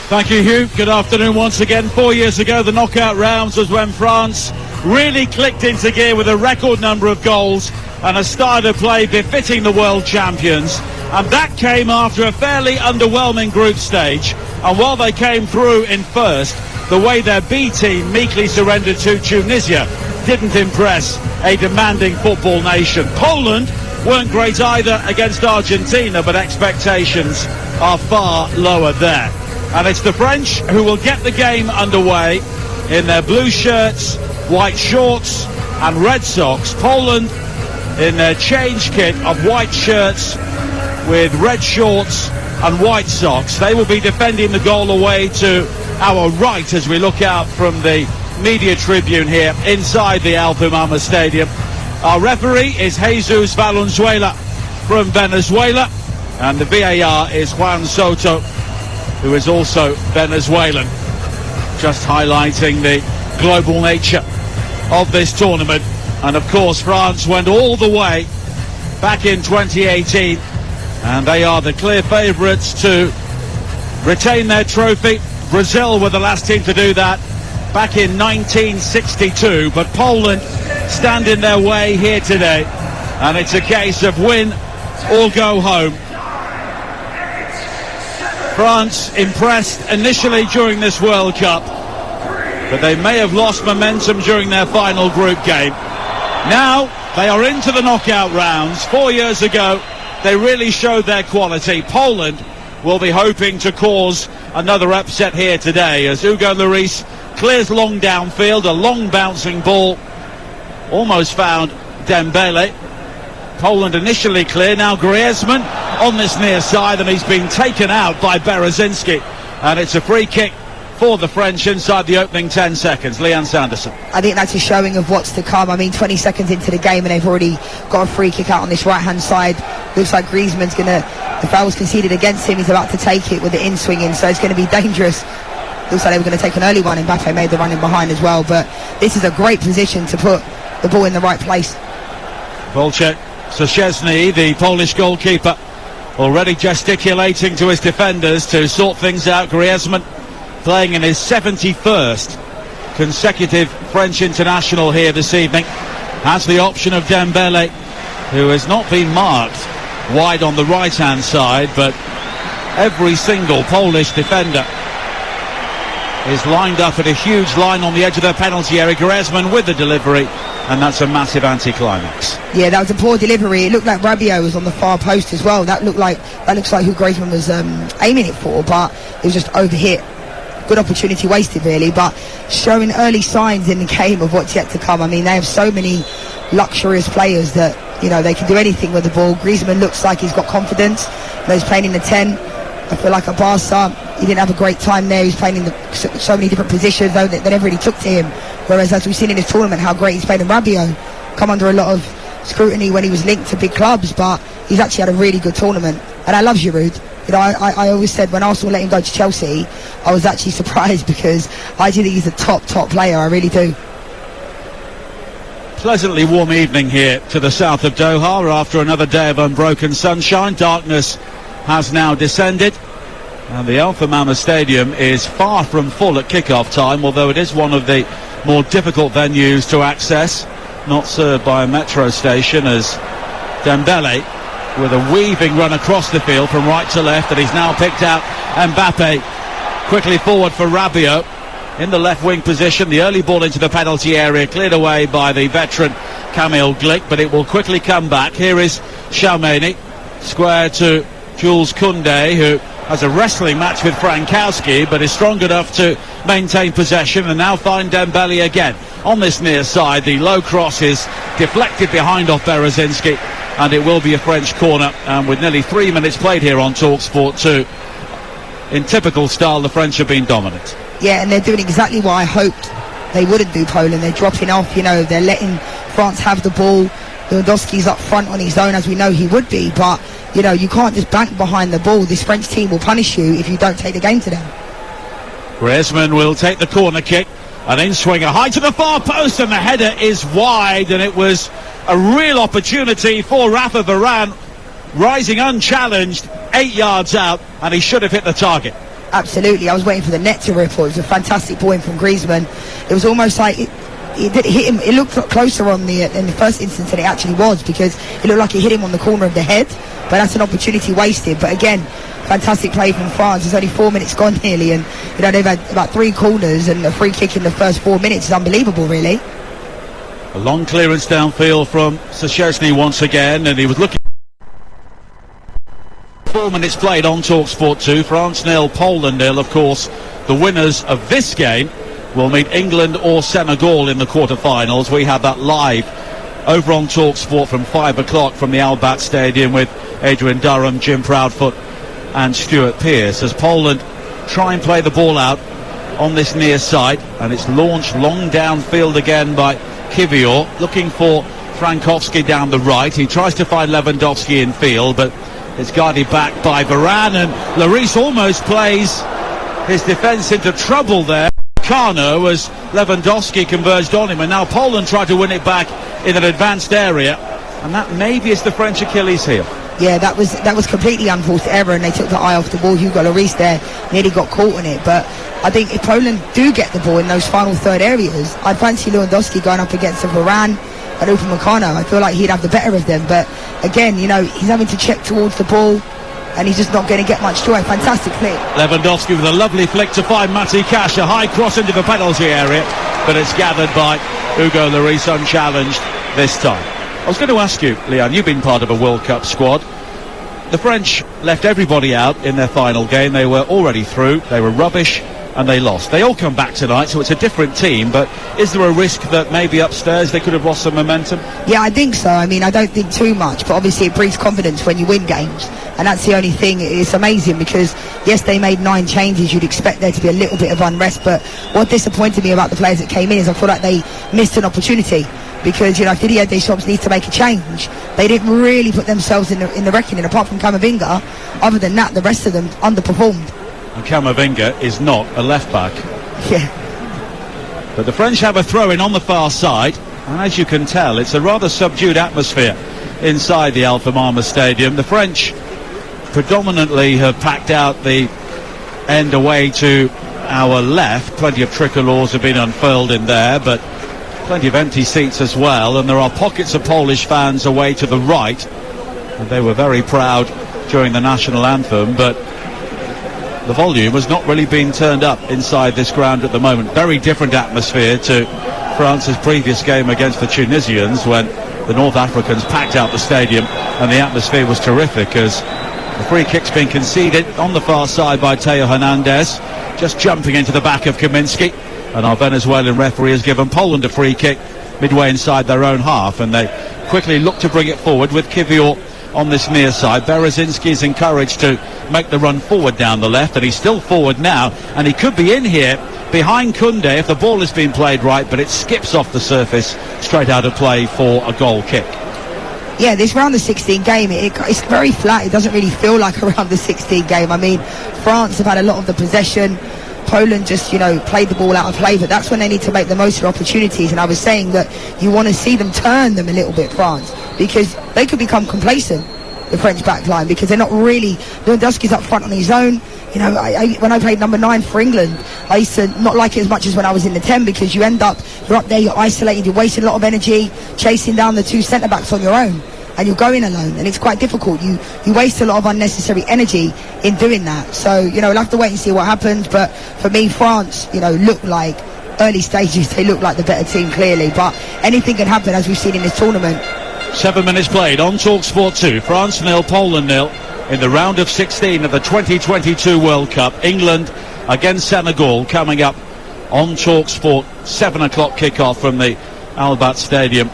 Thank you, Hugh. Good afternoon once again. 4 years ago, the knockout rounds was when France really clicked into gear with a record number of goals and a style of play befitting the world champions. And that came after a fairly underwhelming group stage. And while they came through in first, the way their B team meekly surrendered to Tunisia didn't impress a demanding football nation. Poland weren't great either against Argentina, but expectations are far lower there. And it's the French who will get the game underway in their blue shirts, white shorts and red socks. Poland in their change kit of white shirts with red shorts and white socks. They will be defending the goal away to our right as we look out from the media tribune here inside the Alpamama Stadium. Our referee is Jesus Valenzuela from Venezuela, and the VAR is Juan Soto, who is also Venezuelan. Just highlighting the global nature of this tournament. And of course France went all the way back in 2018, and they are the clear favourites to retain their trophy. Brazil were the last team to do that back in 1962, but Poland stand in their way here today, and it's a case of win or go home. France impressed initially during this World Cup, but they may have lost momentum during their final group game. Now they are into the knockout rounds. 4 years ago they really showed their quality. Poland will be hoping to cause another upset here today as Hugo Lloris clears long downfield, a long bouncing ball almost found Dembele. Poland initially clear, now Griezmann on this near side, and he's been taken out by Berezinski, and it's a free kick for the French inside the opening 10 seconds. Leanne Sanderson. I think that's a showing of what's to come. I mean, 20 seconds into the game and they've already got a free kick out on this right hand side. Looks like Griezmann's gonna, the foul was conceded against him, he's about to take it with the in swinging, so it's going to be dangerous. Looks like they were going to take an early one. Mbappe made the run in behind as well, but this is a great position to put the ball in the right place. Wojciech Szczesny, the Polish goalkeeper, already gesticulating to his defenders to sort things out. Griezmann playing in his 71st consecutive French international here this evening, has the option of Dembele, who has not been marked wide on the right hand side, but every single Polish defender is lined up at a huge line on the edge of their penalty area. Griezmann with the delivery, and that's a massive anticlimax. Yeah, that was a poor delivery. It looked like Rabiot was on the far post as well. That looks like who Griezmann was aiming it for, but it was just overhit. Good opportunity wasted really, but showing early signs in the game of what's yet to come. I mean, they have so many luxurious players that, you know, they can do anything with the ball. Griezmann looks like he's got confidence. You know, he's playing in the 10. I feel like at Barca, he didn't have a great time there. He's playing in so many different positions, though, they never really took to him. Whereas, as we've seen in this tournament, how great he's played in. Rabiot come under a lot of scrutiny when he was linked to big clubs, but he's actually had a really good tournament. And I love Giroud. You know, I always said when Arsenal let him go to Chelsea, I was actually surprised because I do think he's a top player. I really do. Pleasantly warm evening here to the south of Doha after another day of unbroken sunshine. Darkness has now descended, and the Alpamama Stadium is far from full at kick-off time, although it is one of the more difficult venues to access, not served by a metro station, as Dembele with a weaving run across the field from right to left, and he's now picked out Mbappe quickly forward for Rabiot in the left wing position. The early ball into the penalty area cleared away by the veteran Kamil Glik, but it will quickly come back. Here is Tchouaméni, square to Jules Koundé, who has a wrestling match with Frankowski but is strong enough to maintain possession, and now find Dembele again on this near side. The low cross is deflected behind off Berezinski, and it will be a French corner. And with nearly 3 minutes played here on TalkSport 2, in typical style, the French have been dominant. Yeah, and they're doing exactly what I hoped they wouldn't do, Poland. They're dropping off, you know, they're letting France have the ball. Lewandowski's up front on his own, as we know he would be, but you know, you can't just bank behind the ball. This French team will punish you if you don't take the game to them. Griezmann will take the corner kick, an in-swinger high to the far post, and the header is wide, and it was a real opportunity for Rafa Varane, rising unchallenged 8 yards out, and he should have hit the target. Absolutely. I was waiting for the net to ripple. It was a fantastic ball in from Griezmann. It was almost like it hit him. It looked closer in the first instance than it actually was, because it looked like it hit him on the corner of the head. But that's an opportunity wasted. But again, fantastic play from France. There's only 4 minutes gone nearly, and they've had about 3 corners and a free kick in the first 4 minutes. It's unbelievable, really. A long clearance downfield from Szczesny once again, and he was looking. 4 minutes played on TalkSport 2. France 0, Poland 0. Of course, the winners of this game will meet England or Senegal in the quarter-finals. We have that live over on TalkSport from 5 o'clock from the Al Bayt Stadium with Adrian Durham, Jim Proudfoot and Stuart Pearce, as Poland try and play the ball out on this near side, and it's launched long downfield again by Kiwior, looking for Frankowski down the right. He tries to find Lewandowski in field, but it's guarded back by Varane, and Lloris almost plays his defence into trouble there. Kano, as Lewandowski converged on him, and now Poland try to win it back in an advanced area, and that maybe is the French Achilles heel. Yeah, that was completely unforced error, and they took the eye off the ball. Hugo Lloris there nearly got caught in it. But I think if Poland do get the ball in those final third areas, I'd fancy Lewandowski going up against a Varane and Upamecano. I feel like he'd have the better of them. But again, he's having to check towards the ball, and he's just not going to get much joy. Fantastic flick. Lewandowski with a lovely flick to find Mati Cash, a high cross into the penalty area, but it's gathered by Hugo Lloris unchallenged this time. I was going to ask you, Leon, you've been part of a World Cup squad. The French left everybody out in their final game. They were already through, they were rubbish, and they lost. They all come back tonight, so it's a different team, but is there a risk that maybe upstairs they could have lost some momentum? Yeah, I think so. I mean, I don't think too much, but obviously it breeds confidence when you win games, and that's the only thing. It's amazing because, yes, they made 9 changes. You'd expect there to be a little bit of unrest, but what disappointed me about the players that came in is I feel like they missed an opportunity. Because, if Didier Deschamps needs to make a change, they didn't really put themselves in the reckoning. Apart from Camavinga, other than that, the rest of them underperformed. And Camavinga is not a left-back. Yeah. But the French have a throw-in on the far side, and as you can tell, it's a rather subdued atmosphere inside the Alpha Marmara Stadium. The French predominantly have packed out the end away to our left. Plenty of tricolours have been unfurled in there, but plenty of empty seats as well, and there are pockets of Polish fans away to the right, and they were very proud during the national anthem, but the volume has not really been turned up inside this ground at the moment. Very different atmosphere to France's previous game against the Tunisians, when the North Africans packed out the stadium and the atmosphere was terrific, as the free kick's been conceded on the far side by Teo Hernandez, just jumping into the back of Kaminski. And our Venezuelan referee has given Poland a free kick midway inside their own half, and they quickly look to bring it forward with Kiwior on this near side. Berezinski is encouraged to make the run forward down the left, and he's still forward now, and he could be in here behind Koundé if the ball has been played right, but it skips off the surface straight out of play for a goal kick. Yeah, this round of 16 game, it's very flat. It doesn't really feel like a round of 16 game. I mean, France have had a lot of the possession. Poland just, played the ball out of play, but that's when they need to make the most of opportunities. And I was saying that you want to see them turn them a little bit, France, because they could become complacent, the French back line, because they're not really. Lewandowski's up front on his own. When I played number 9 for England, I used to not like it as much as when I was in the 10, because you're up there, you're isolated, you're wasting a lot of energy chasing down the 2 centre-backs on your own, and you're going alone, and it's quite difficult. You waste a lot of unnecessary energy in doing that. So, we'll have to wait and see what happens. But for me, France, look like early stages, they look like the better team, clearly. But anything can happen, as we've seen in this tournament. 7 minutes played on TalkSport 2. France 0, Poland 0 in the round of 16 of the 2022 World Cup. England against Senegal coming up on TalkSport. 7 o'clock kickoff from the Al Bayt Stadium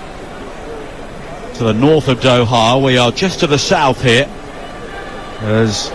to the north of Doha. We are just to the south here as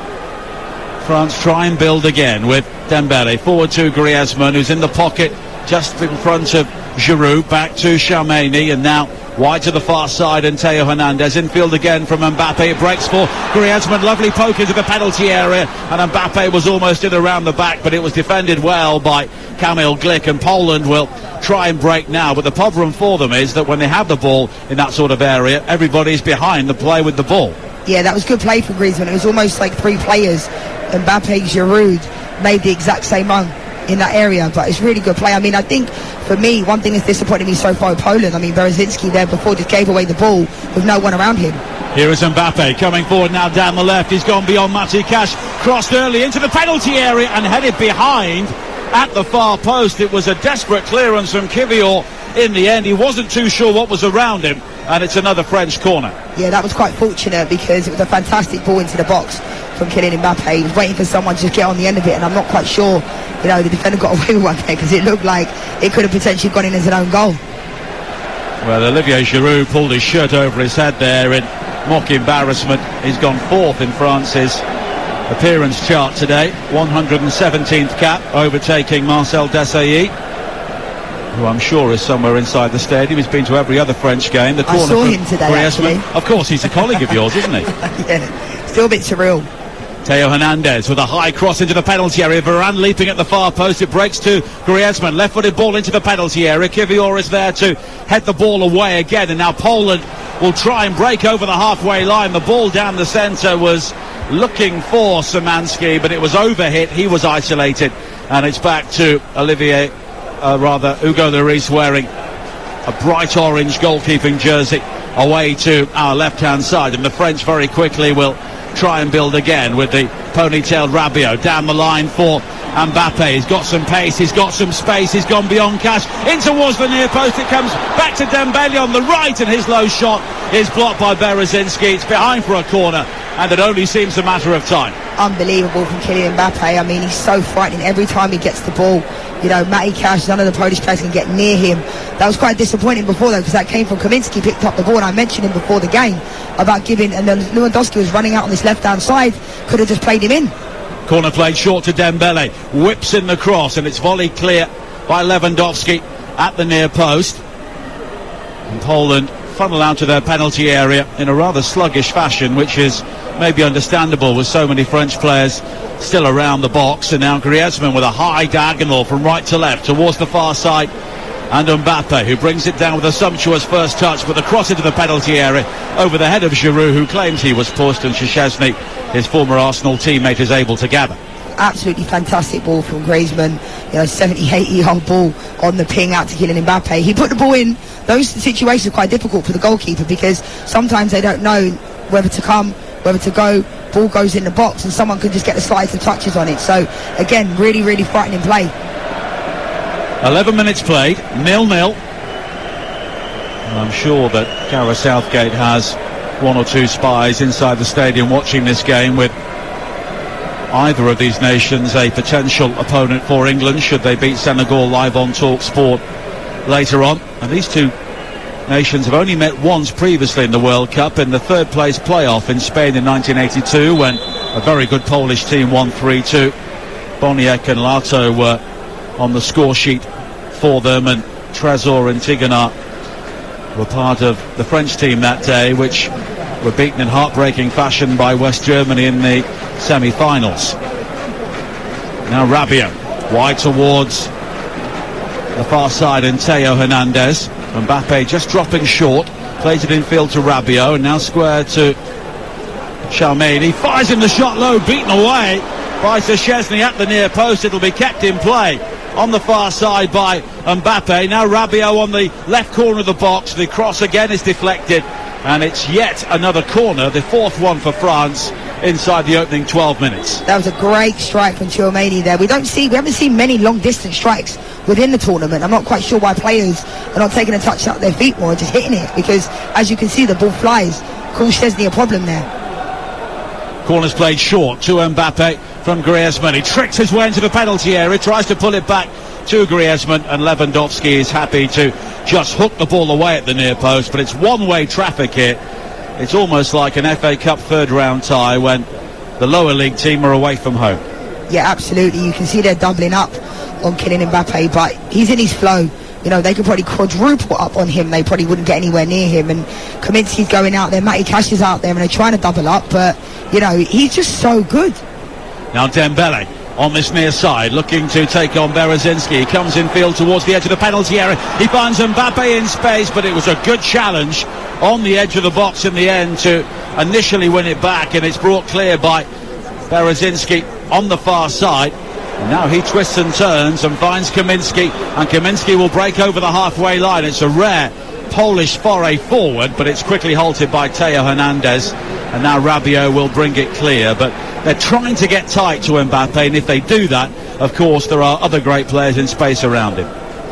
France try and build again with Dembele forward to Griezmann, who's in the pocket just in front of Giroud, back to Tchouaméni, and now wide to the far side, and Teo Hernandez infield again from Mbappe. It breaks for Griezmann, lovely poke into the penalty area, and Mbappe was almost in around the back, but it was defended well by Kamil Glik, and Poland will try and break now. But the problem for them is that when they have the ball in that sort of area, everybody's behind the play with the ball. Yeah, that was good play for Griezmann. It was almost like 3 players, Mbappe, Giroud made the exact same run in that area, but it's really good play. I mean, I think for me, one thing that's disappointed me so far with Poland, I mean, Berezinski there before just gave away the ball with no one around him. Here is Mbappe coming forward now down the left. He's gone beyond Matty Cash, crossed early into the penalty area and headed behind at the far post. It was a desperate clearance from Kivior in the end. He wasn't too sure what was around him, and it's another French corner. Yeah, that was quite fortunate because it was a fantastic ball into the box from Kylian Mbappe. He was waiting for someone to just get on the end of it, and I'm not quite sure, the defender got away with one there because it looked like it could have potentially gone in as an own goal. Well, Olivier Giroud pulled his shirt over his head there in mock embarrassment. He's gone fourth in France's appearance chart today, 117th cap, overtaking Marcel Desailly, who I'm sure is somewhere inside the stadium. He's been to every other French game. The corner I saw him today, actually. Of course, he's a colleague of yours, isn't he? Yeah, still a bit surreal. Theo Hernandez with a high cross into the penalty area. Varane leaping at the far post. It breaks to Griezmann. Left-footed ball into the penalty area. Kivior is there to head the ball away again. And now Poland will try and break over the halfway line. The ball down the centre was looking for Szymanski, but it was overhit. He was isolated. And it's back to Hugo Lloris wearing a bright orange goalkeeping jersey away to our left-hand side. And the French very quickly will try and build again with the ponytailed Rabiot down the line for Mbappe. He's got some pace, he's got some space, he's gone beyond Cash in towards the near post. It comes back to Dembele on the right, and his low shot is blocked by Berezinski. It's behind for a corner, and it only seems a matter of time. Unbelievable from Kylian Mbappe. I mean, he's so frightening every time he gets the ball. Matty Cash, none of the Polish players can get near him. That was quite disappointing before, though, because that came from Kaminski, picked up the ball, and I mentioned him before the game about giving, and then Lewandowski was running out on this left-hand side, could have just played him in. Corner played short to Dembele, whips in the cross, and it's volleyed clear by Lewandowski at the near post. And Poland funnel out to their penalty area in a rather sluggish fashion, which is maybe understandable with so many French players still around the box. And now Griezmann with a high diagonal from right to left towards the far side, and Mbappe, who brings it down with a sumptuous first touch, but the cross into the penalty area over the head of Giroud, who claims he was pushed, and Szczesny, his former Arsenal teammate, is able to gather. Absolutely fantastic ball from Griezmann, 78-year-old ball on the ping out to Kylian Mbappe. He put the ball in. Those situations are quite difficult for the goalkeeper because sometimes they don't know whether to come, whether to go. Ball goes in the box and someone can just get the slides and touches on it. So again, really, really frightening play. 11 minutes played, 0-0. And I'm sure that Gareth Southgate has one or two spies inside the stadium watching this game, with either of these nations a potential opponent for England should they beat Senegal live on Talk Sport later on. And these two nations have only met once previously in the World Cup, in the third place playoff in Spain in 1982, when a very good Polish team won 3-2. Boniek and Lato were on the score sheet for them, and Trésor and Tigana were part of the French team that day, which were beaten in heartbreaking fashion by West Germany in the semi-finals. Now Rabiot wide towards the far side, and Theo Hernandez. Mbappe just dropping short, plays it in field to Rabiot, and now square to Chalmany. He fires in the shot low, beaten away by Szczesny at the near post. It'll be kept in play on the far side by Mbappe. Now Rabiot on the left corner of the box. The cross again is deflected, and it's yet another corner, the fourth one for France inside the opening 12 minutes. That was a great strike from Chalmany there. We haven't seen many long distance strikes within the tournament. I'm not quite sure why players are not taking a touch out their feet more and just hitting it, because as you can see, the ball flies. Cause Szczesny a problem there. Corner's played short to Mbappe from Griezmann. He tricks his way into the penalty area, tries to pull it back to Griezmann, and Lewandowski is happy to just hook the ball away at the near post. But it's one-way traffic here. It's almost like an FA Cup third round tie when the lower league team are away from home. Yeah, absolutely. You can see they're doubling up on Kylian Mbappe, but he's in his flow. They could probably quadruple up on him. They probably wouldn't get anywhere near him. And Kaminski's going out there, Matty Cash is out there, and they're trying to double up, but he's just so good. Now Dembele on this near side, looking to take on Berezinski. He comes in field towards the edge of the penalty area. He finds Mbappe in space, but it was a good challenge on the edge of the box in the end to initially win it back, and it's brought clear by Berezinski on the far side. And now he twists and turns and finds Kaminski, and Kaminski will break over the halfway line. It's a rare Polish foray forward, but it's quickly halted by Teo Hernandez, and now Rabiot will bring it clear. But they're trying to get tight to Mbappe, and if they do that, of course, there are other great players in space around him.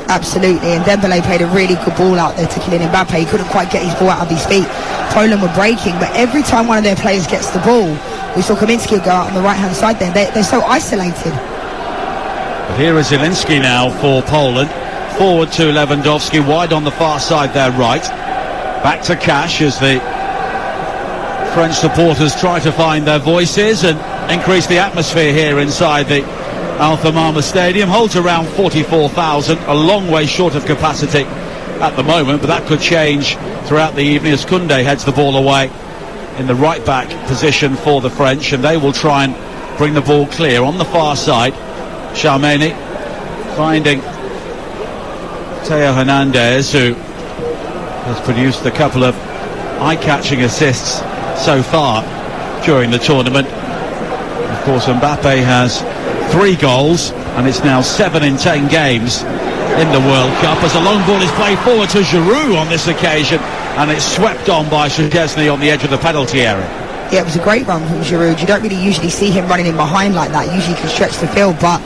Absolutely, and Dembele played a really good ball out there to Kylian Mbappe. He couldn't quite get his ball out of his feet. Poland were breaking, but every time one of their players gets the ball, we saw Kaminski go out on the right-hand side there. They're so isolated. But here is Zielinski now for Poland. Forward to Lewandowski, wide on the far side there, right. Back to Cash as the French supporters try to find their voices and increase the atmosphere here inside the Alpha Mama Stadium. Holds around 44,000, a long way short of capacity at the moment, but that could change throughout the evening as Koundé heads the ball away in the right back position for the French, and they will try and bring the ball clear on the far side. Charmeni finding Teo Hernandez, who has produced a couple of eye-catching assists so far during the tournament. Of course, Mbappe has 3 goals, and it's now 7 in 10 games in the World Cup, as a long ball is played forward to Giroud on this occasion, and it's swept on by Szczesny on the edge of the penalty area. Yeah, it was a great run from Giroud. You don't really usually see him running in behind like that. Usually he can stretch the field, but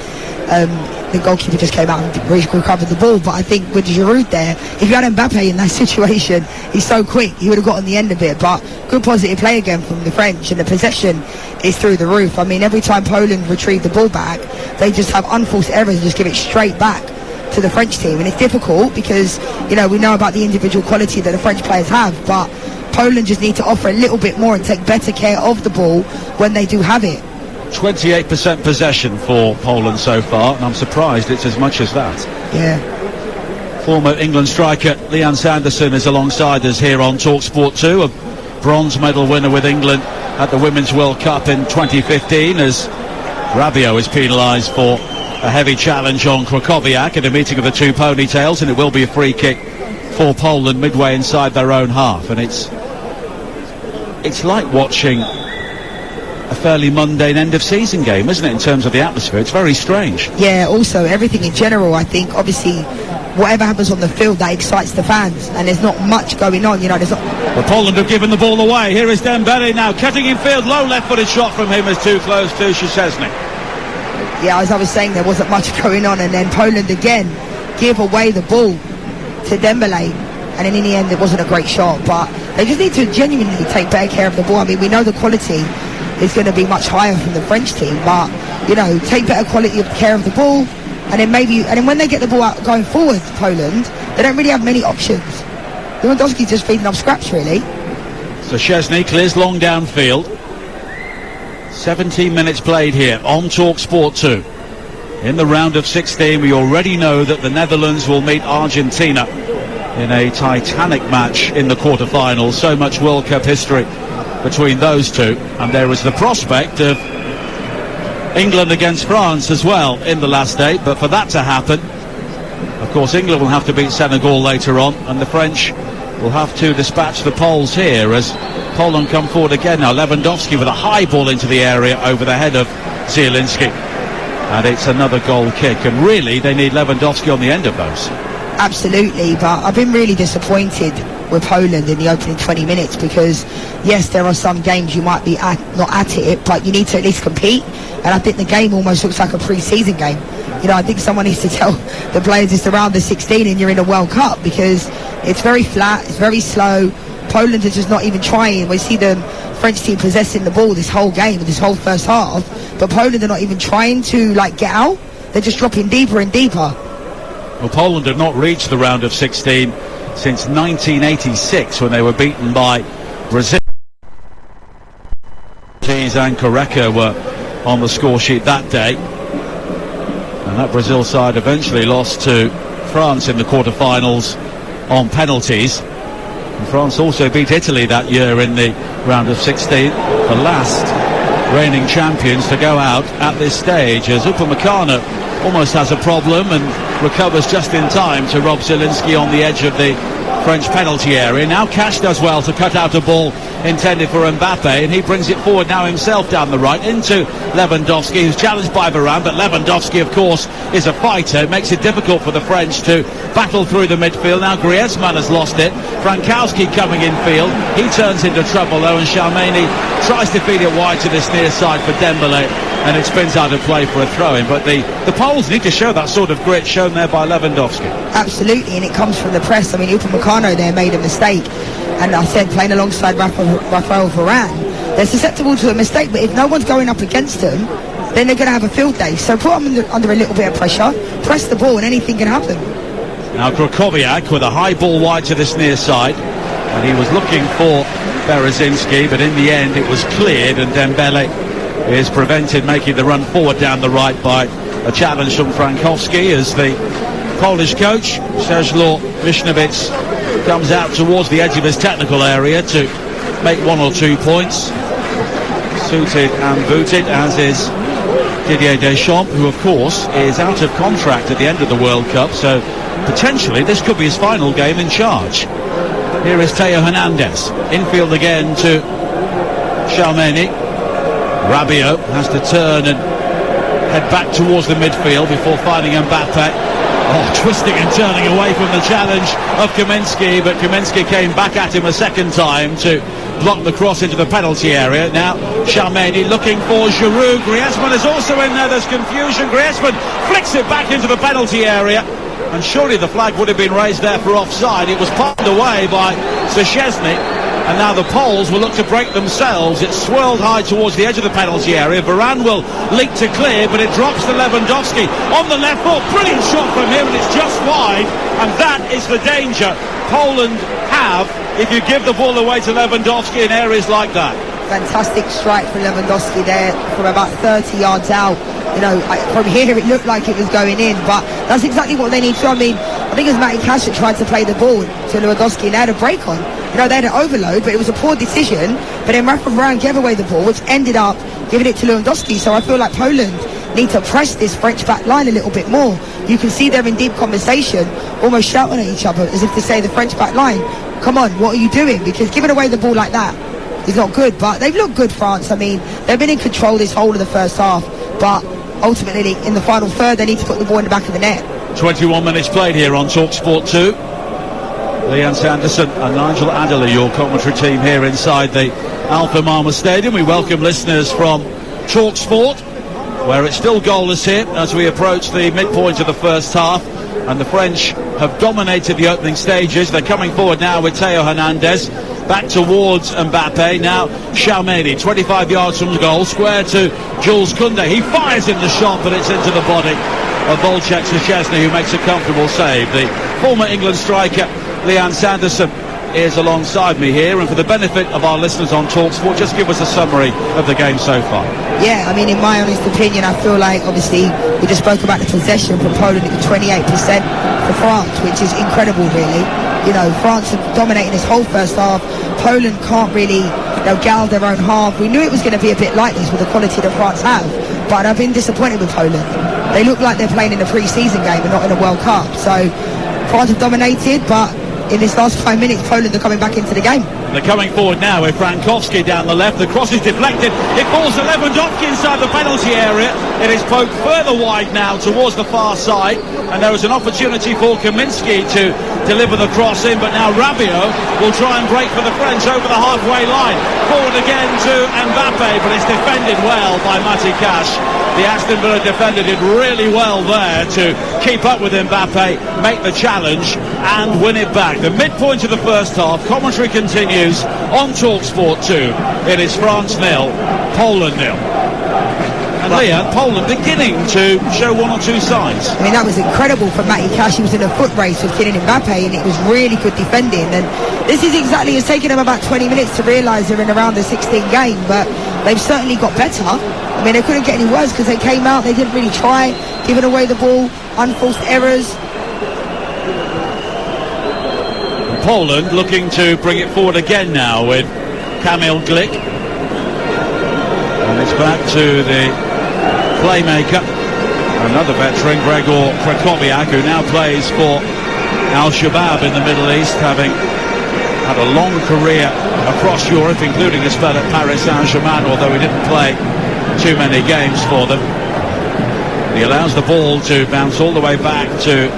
the goalkeeper just came out and recovered the ball. But I think with Giroud there, if you had Mbappe in that situation, he's so quick, he would have gotten the end of it. But good positive play again from the French, and the possession is through the roof. I mean, every time Poland retrieve the ball back, they just have unforced errors and just give it straight back to the French team. And it's difficult because, you know, we know about the individual quality that the French players have, but Poland just need to offer a little bit more and take better care of the ball when they do have it. 28% possession for Poland so far, and I'm surprised it's as much as that. Yeah. Former England striker Leanne Sanderson is alongside us here on TalkSport 2, a bronze medal winner with England at the Women's World Cup in 2015, as Rabiot is penalised for a heavy challenge on Krakowiak in a meeting of the two ponytails, and it will be a free kick for Poland midway inside their own half. And it's like watching a fairly mundane end of season game, isn't it, in terms of the atmosphere? It's very strange. Yeah, also everything in general, I think obviously whatever happens on the field, that excites the fans, and there's not much going on, you know. There's not. But Poland have given the ball away. Here is Dembele now cutting in field, low left-footed shot from him is too close to Szczesny. Yeah, as I was saying, there wasn't much going on, and then Poland again give away the ball to Dembele, and then in the end it wasn't a great shot. But they just need to genuinely take better care of the ball. I mean, we know the quality is going to be much higher from the French team, but you know, take better quality of care of the ball, and then when they get the ball out going forward, Poland, they don't really have many options. Lewandowski's just feeding up scraps, really. So Szczesny clears long downfield. 17 minutes played here on TalkSport 2. In the round of 16, we already know that the Netherlands will meet Argentina in a titanic match in the quarterfinals. So much World Cup history between those two, and there is the prospect of England against France as well in the last 8. But for that to happen, of course, England will have to beat Senegal later on, and the French will have to dispatch the Poles here as Poland come forward again now. Lewandowski with a high ball into the area over the head of Zielinski, and it's another goal kick, and really they need Lewandowski on the end of those. Absolutely, but I've been really disappointed with Poland in the opening 20 minutes, because yes, there are some games you might be not at it, but you need to at least compete, and I think the game almost looks like a pre-season game. You know, I think someone needs to tell the players it's around the 16 and you're in a World Cup, because it's very flat, it's very slow. Poland is just not even trying. We see the French team possessing the ball this whole game, this whole first half, but Poland are not even trying to get out. They're just dropping deeper and deeper. Well, Poland have not reached the round of 16 since 1986, when they were beaten by Brazil. And Correca were on the score sheet that day, and that Brazil side eventually lost to France in the quarterfinals on penalties. And France also beat Italy that year in the round of 16, the last reigning champions to go out at this stage, as Upamecano almost has a problem and recovers just in time to rob Zielinski on the edge of the French penalty area. Now Cash does well to cut out a ball intended for Mbappe, and he brings it forward now himself down the right into Lewandowski, who's challenged by Varane, but Lewandowski, of course, is a fighter. It makes it difficult for the French to battle through the midfield. Now Griezmann has lost it. Frankowski coming in field. He turns into trouble, though, and Chalmeni tries to feed it wide to this near side for Dembele, and it spins out of play for a throw-in. But the Poles need to show that sort of grit shown there by Lewandowski. Absolutely, and it comes from the press. I mean, Upamecano there made a mistake, and I said playing alongside Rafael Varane, they're susceptible to a mistake, but if no one's going up against them, then they're going to have a field day. So put them under a little bit of pressure, press the ball, and anything can happen. Now Krokowiak with a high ball wide to this near side, and he was looking for Berezinski, but in the end it was cleared, and Dembele is prevented making the run forward down the right by a challenge from Frankowski as the Polish coach, Czesław Wisniewicz, comes out towards the edge of his technical area to make 1 or 2 points. Suited and booted, as is Didier Deschamps, who of course is out of contract at the end of the World Cup, so potentially this could be his final game in charge. Here is Theo Hernandez, infield again to Chalmeni. Rabiot has to turn and head back towards the midfield before finding Mbappe. Oh, twisting and turning away from the challenge of Kaminski, but Kaminski came back at him a second time to block the cross into the penalty area. Now Chalmeni looking for Giroud. Griezmann is also in there. There's confusion. Griezmann flicks it back into the penalty area, and surely the flag would have been raised there for offside. It was popped away by Szczesny, and now the Poles will look to break themselves. It's swirled high towards the edge of the penalty area. Varane will leap to clear, but it drops to Lewandowski on the left foot. Brilliant shot from him, and it's just wide, and that is the danger Poland have if you give the ball away to Lewandowski in areas like that. Fantastic strike from Lewandowski there from about 30 yards out. You know, from here it looked like it was going in, but that's exactly what they need to. I mean, I think it was Matty Cash that tried to play the ball to Lewandowski, and they had a break on. You know, they had an overload, but it was a poor decision. But then Rafa Varane gave away the ball, which ended up giving it to Lewandowski. So I feel like Poland need to press this French back line a little bit more. You can see they're in deep conversation, almost shouting at each other as if to say, the French back line, come on, what are you doing? Because giving away the ball like that is not good. But they've looked good, France. I mean, they've been in control this whole of the first half, but ultimately in the final third they need to put the ball in the back of the net. 21 minutes played here on TalkSport 2. Leanne Sanderson and Nigel Adderley, your commentary team here inside the Alpha Mama Stadium. We welcome listeners from TalkSport, where it's still goalless here as we approach the midpoint of the first half, and the French have dominated the opening stages. They're coming forward now with Theo Hernandez back towards Mbappe. Now Chalmeni, 25 yards from the goal, square to Jules Koundé. He fires in the shot, but it's into the body of Wojciech Szczesny, who makes a comfortable save. The former England striker Leanne Sanderson is alongside me here, and for the benefit of our listeners on TalkSport, just give us a summary of the game so far. Yeah, I mean, in my honest opinion, I feel like, obviously, we just spoke about the possession for Poland. It was 28% for France, which is incredible, really. You know, France have dominated this whole first half. Poland can't really, gal their own half. We knew it was going to be a bit like this with the quality that France have, but I've been disappointed with Poland. They look like they're playing in a pre-season game and not in a World Cup. So France have dominated, but in this last 5 minutes, Poland are coming back into the game. They're coming forward now with Frankowski down the left. The cross is deflected. It falls to Lewandowski inside the penalty area. It is poked further wide now towards the far side, and there was an opportunity for Kaminski to deliver the cross in, but now Rabiot will try and break for the French over the halfway line. Forward again to Mbappe, but it's defended well by Matty Cash. The Aston Villa defender did really well there to keep up with Mbappe, make the challenge and win it back. The midpoint of the first half, commentary continues on TalkSport 2. It is France 0, Poland 0. And Leah, Poland beginning to show 1 or 2 signs. I mean, that was incredible from Matty Cash. He was in a foot race with Kylian Mbappe, and it was really good defending. And this is exactly, it's taken them about 20 minutes to realise they're in around the 16 game, but they've certainly got better. I mean, they couldn't get any worse because they came out, they didn't really try, giving away the ball, unforced errors. Poland looking to bring it forward again now with Kamil Glik. And it's back to the playmaker, another veteran, Gregor Krokowiak, who now plays for Al-Shabaab in the Middle East, having had a long career across Europe, including a spell at Paris Saint-Germain, although he didn't play too many games for them. He allows the ball to bounce all the way back to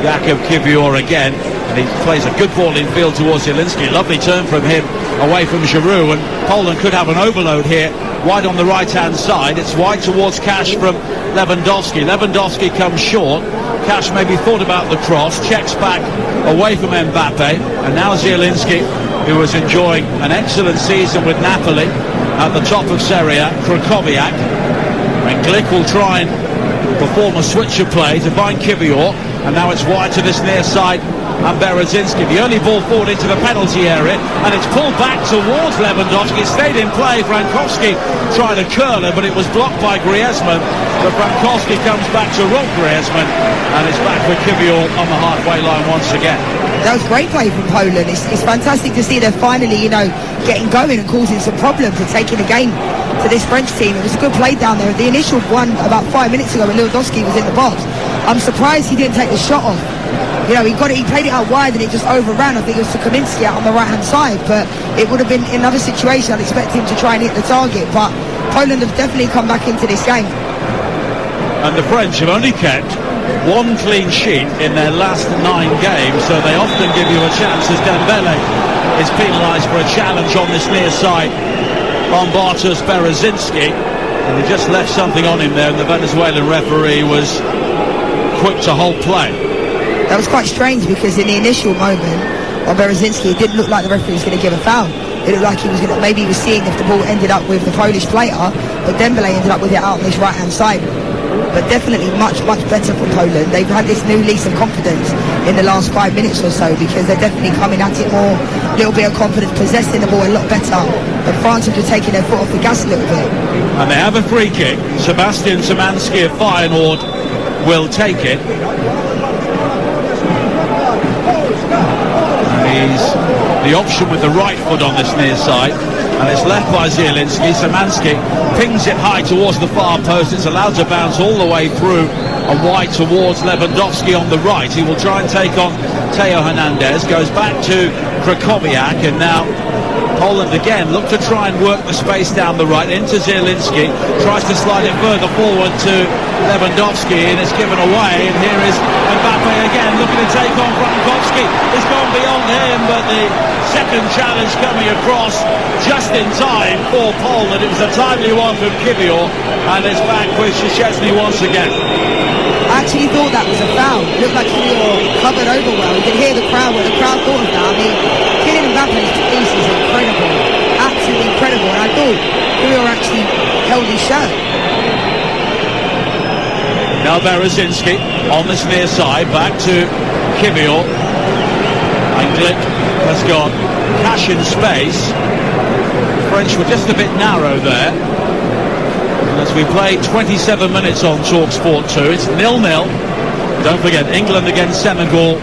Jakub Kiwior again, and he plays a good ball in field towards Zielinski. Lovely turn from him away from Giroud, and Poland could have an overload here. Wide on the right-hand side, it's wide towards Cash from Lewandowski. Lewandowski comes short. Cash maybe thought about the cross, checks back away from Mbappe, and now Zielinski, who was enjoying an excellent season with Napoli at the top of Serie A, Krakowiak, and Glick will try and perform a switch of play to find Kiwior, and now it's wide to this near side and Berezinski. The only ball forward into the penalty area, and it's pulled back towards Lewandowski. It stayed in play. Frankowski tried a curler, but it was blocked by Griezmann. But Frankowski comes back to rob Griezmann, and it's back with Kiwior on the halfway line once again. That was great play from Poland. It's fantastic to see they're finally, getting going and causing some problems and taking the game to this French team. It was a good play down there. The initial one about 5 minutes ago when Lewandowski was in the box, I'm surprised he didn't take the shot off. He played it out wide and it just overran. I think it was to Kaminsky out on the right-hand side, but it would have been in another situation. I'd expect him to try and hit the target, but Poland have definitely come back into this game. And the French have only kept one clean sheet in their last 9 games, so they often give you a chance as Dembele is penalised for a challenge on this near side on Bartosz Berezinski, and he just left something on him there, and the Venezuelan referee was quick to hold play. That was quite strange because in the initial moment on Berezinski, it didn't look like the referee was going to give a foul. It looked like he was maybe he was seeing if the ball ended up with the Polish player, but Dembele ended up with it out on this right-hand side. But definitely much, much better from Poland. They've had this new lease of confidence in the last 5 minutes or so because they're definitely coming at it more, a little bit of confidence, possessing the ball a lot better. And France are just taking their foot off the gas a little bit. And they have a free kick. Sebastian Szymanski of Feyenoord will take it. He's the option with the right foot on this near side, and it's left by Zielinski. Szymanski pings it high towards the far post. It's allowed to bounce all the way through and wide towards Lewandowski on the right. He will try and take on Theo Hernandez. Goes back to Krakowiak, and now Poland again look to try and work the space down the right into Zielinski. Tries to slide it further forward to Lewandowski, and it's given away. And here is Mbappe again looking to take on Frankowski. It's gone beyond him, but the second challenge coming across just in time for Poland. It was a timely one from Kiwior, and it's back with Szczesny once again. I actually thought that was a foul. It looked like Kiwior covered over well. You could hear the crowd when the crowd thought of that. I mean, killing Mbappe's piece is incredible. Absolutely incredible. And I thought Kiwior actually held his shirt. Now Berezinski on this near side, back to Kiwior. And Glick has got Cash in space. The French were just a bit narrow there. As we play 27 minutes on TalkSport 2, it's 0-0. Don't forget, England against Senegal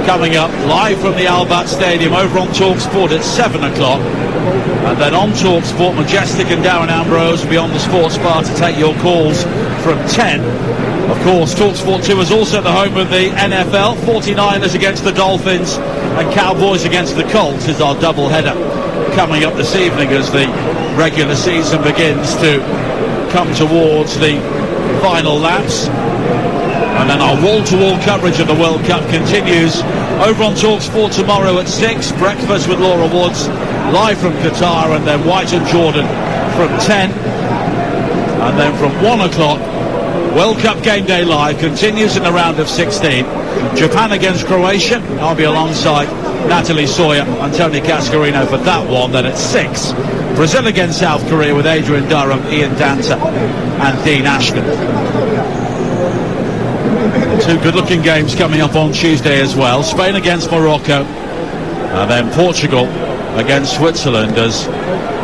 coming up live from the Al-Bat Stadium over on TalkSport at 7 o'clock. And then on TalkSport, Majestic and Darren Ambrose will be on the sports bar to take your calls from 10. Of course, TalkSport 2 is also the home of the NFL. 49ers against the Dolphins and Cowboys against the Colts is our double-header coming up this evening as the regular season begins to come towards the final laps. And then our wall-to-wall coverage of the World Cup continues over on TalkSport tomorrow at 6. Breakfast with Laura Woods live from Qatar, and then White and Jordan from 10. And then from 1 o'clock, World Cup Game Day Live continues in the round of 16. Japan against Croatia. I'll be alongside Natalie Sawyer and Tony Cascarino for that one. Then at 6, Brazil against South Korea with Adrian Durham, Ian Danta and Dean Ashton. Two good-looking games coming up on Tuesday as well. Spain against Morocco, and then Portugal against Switzerland as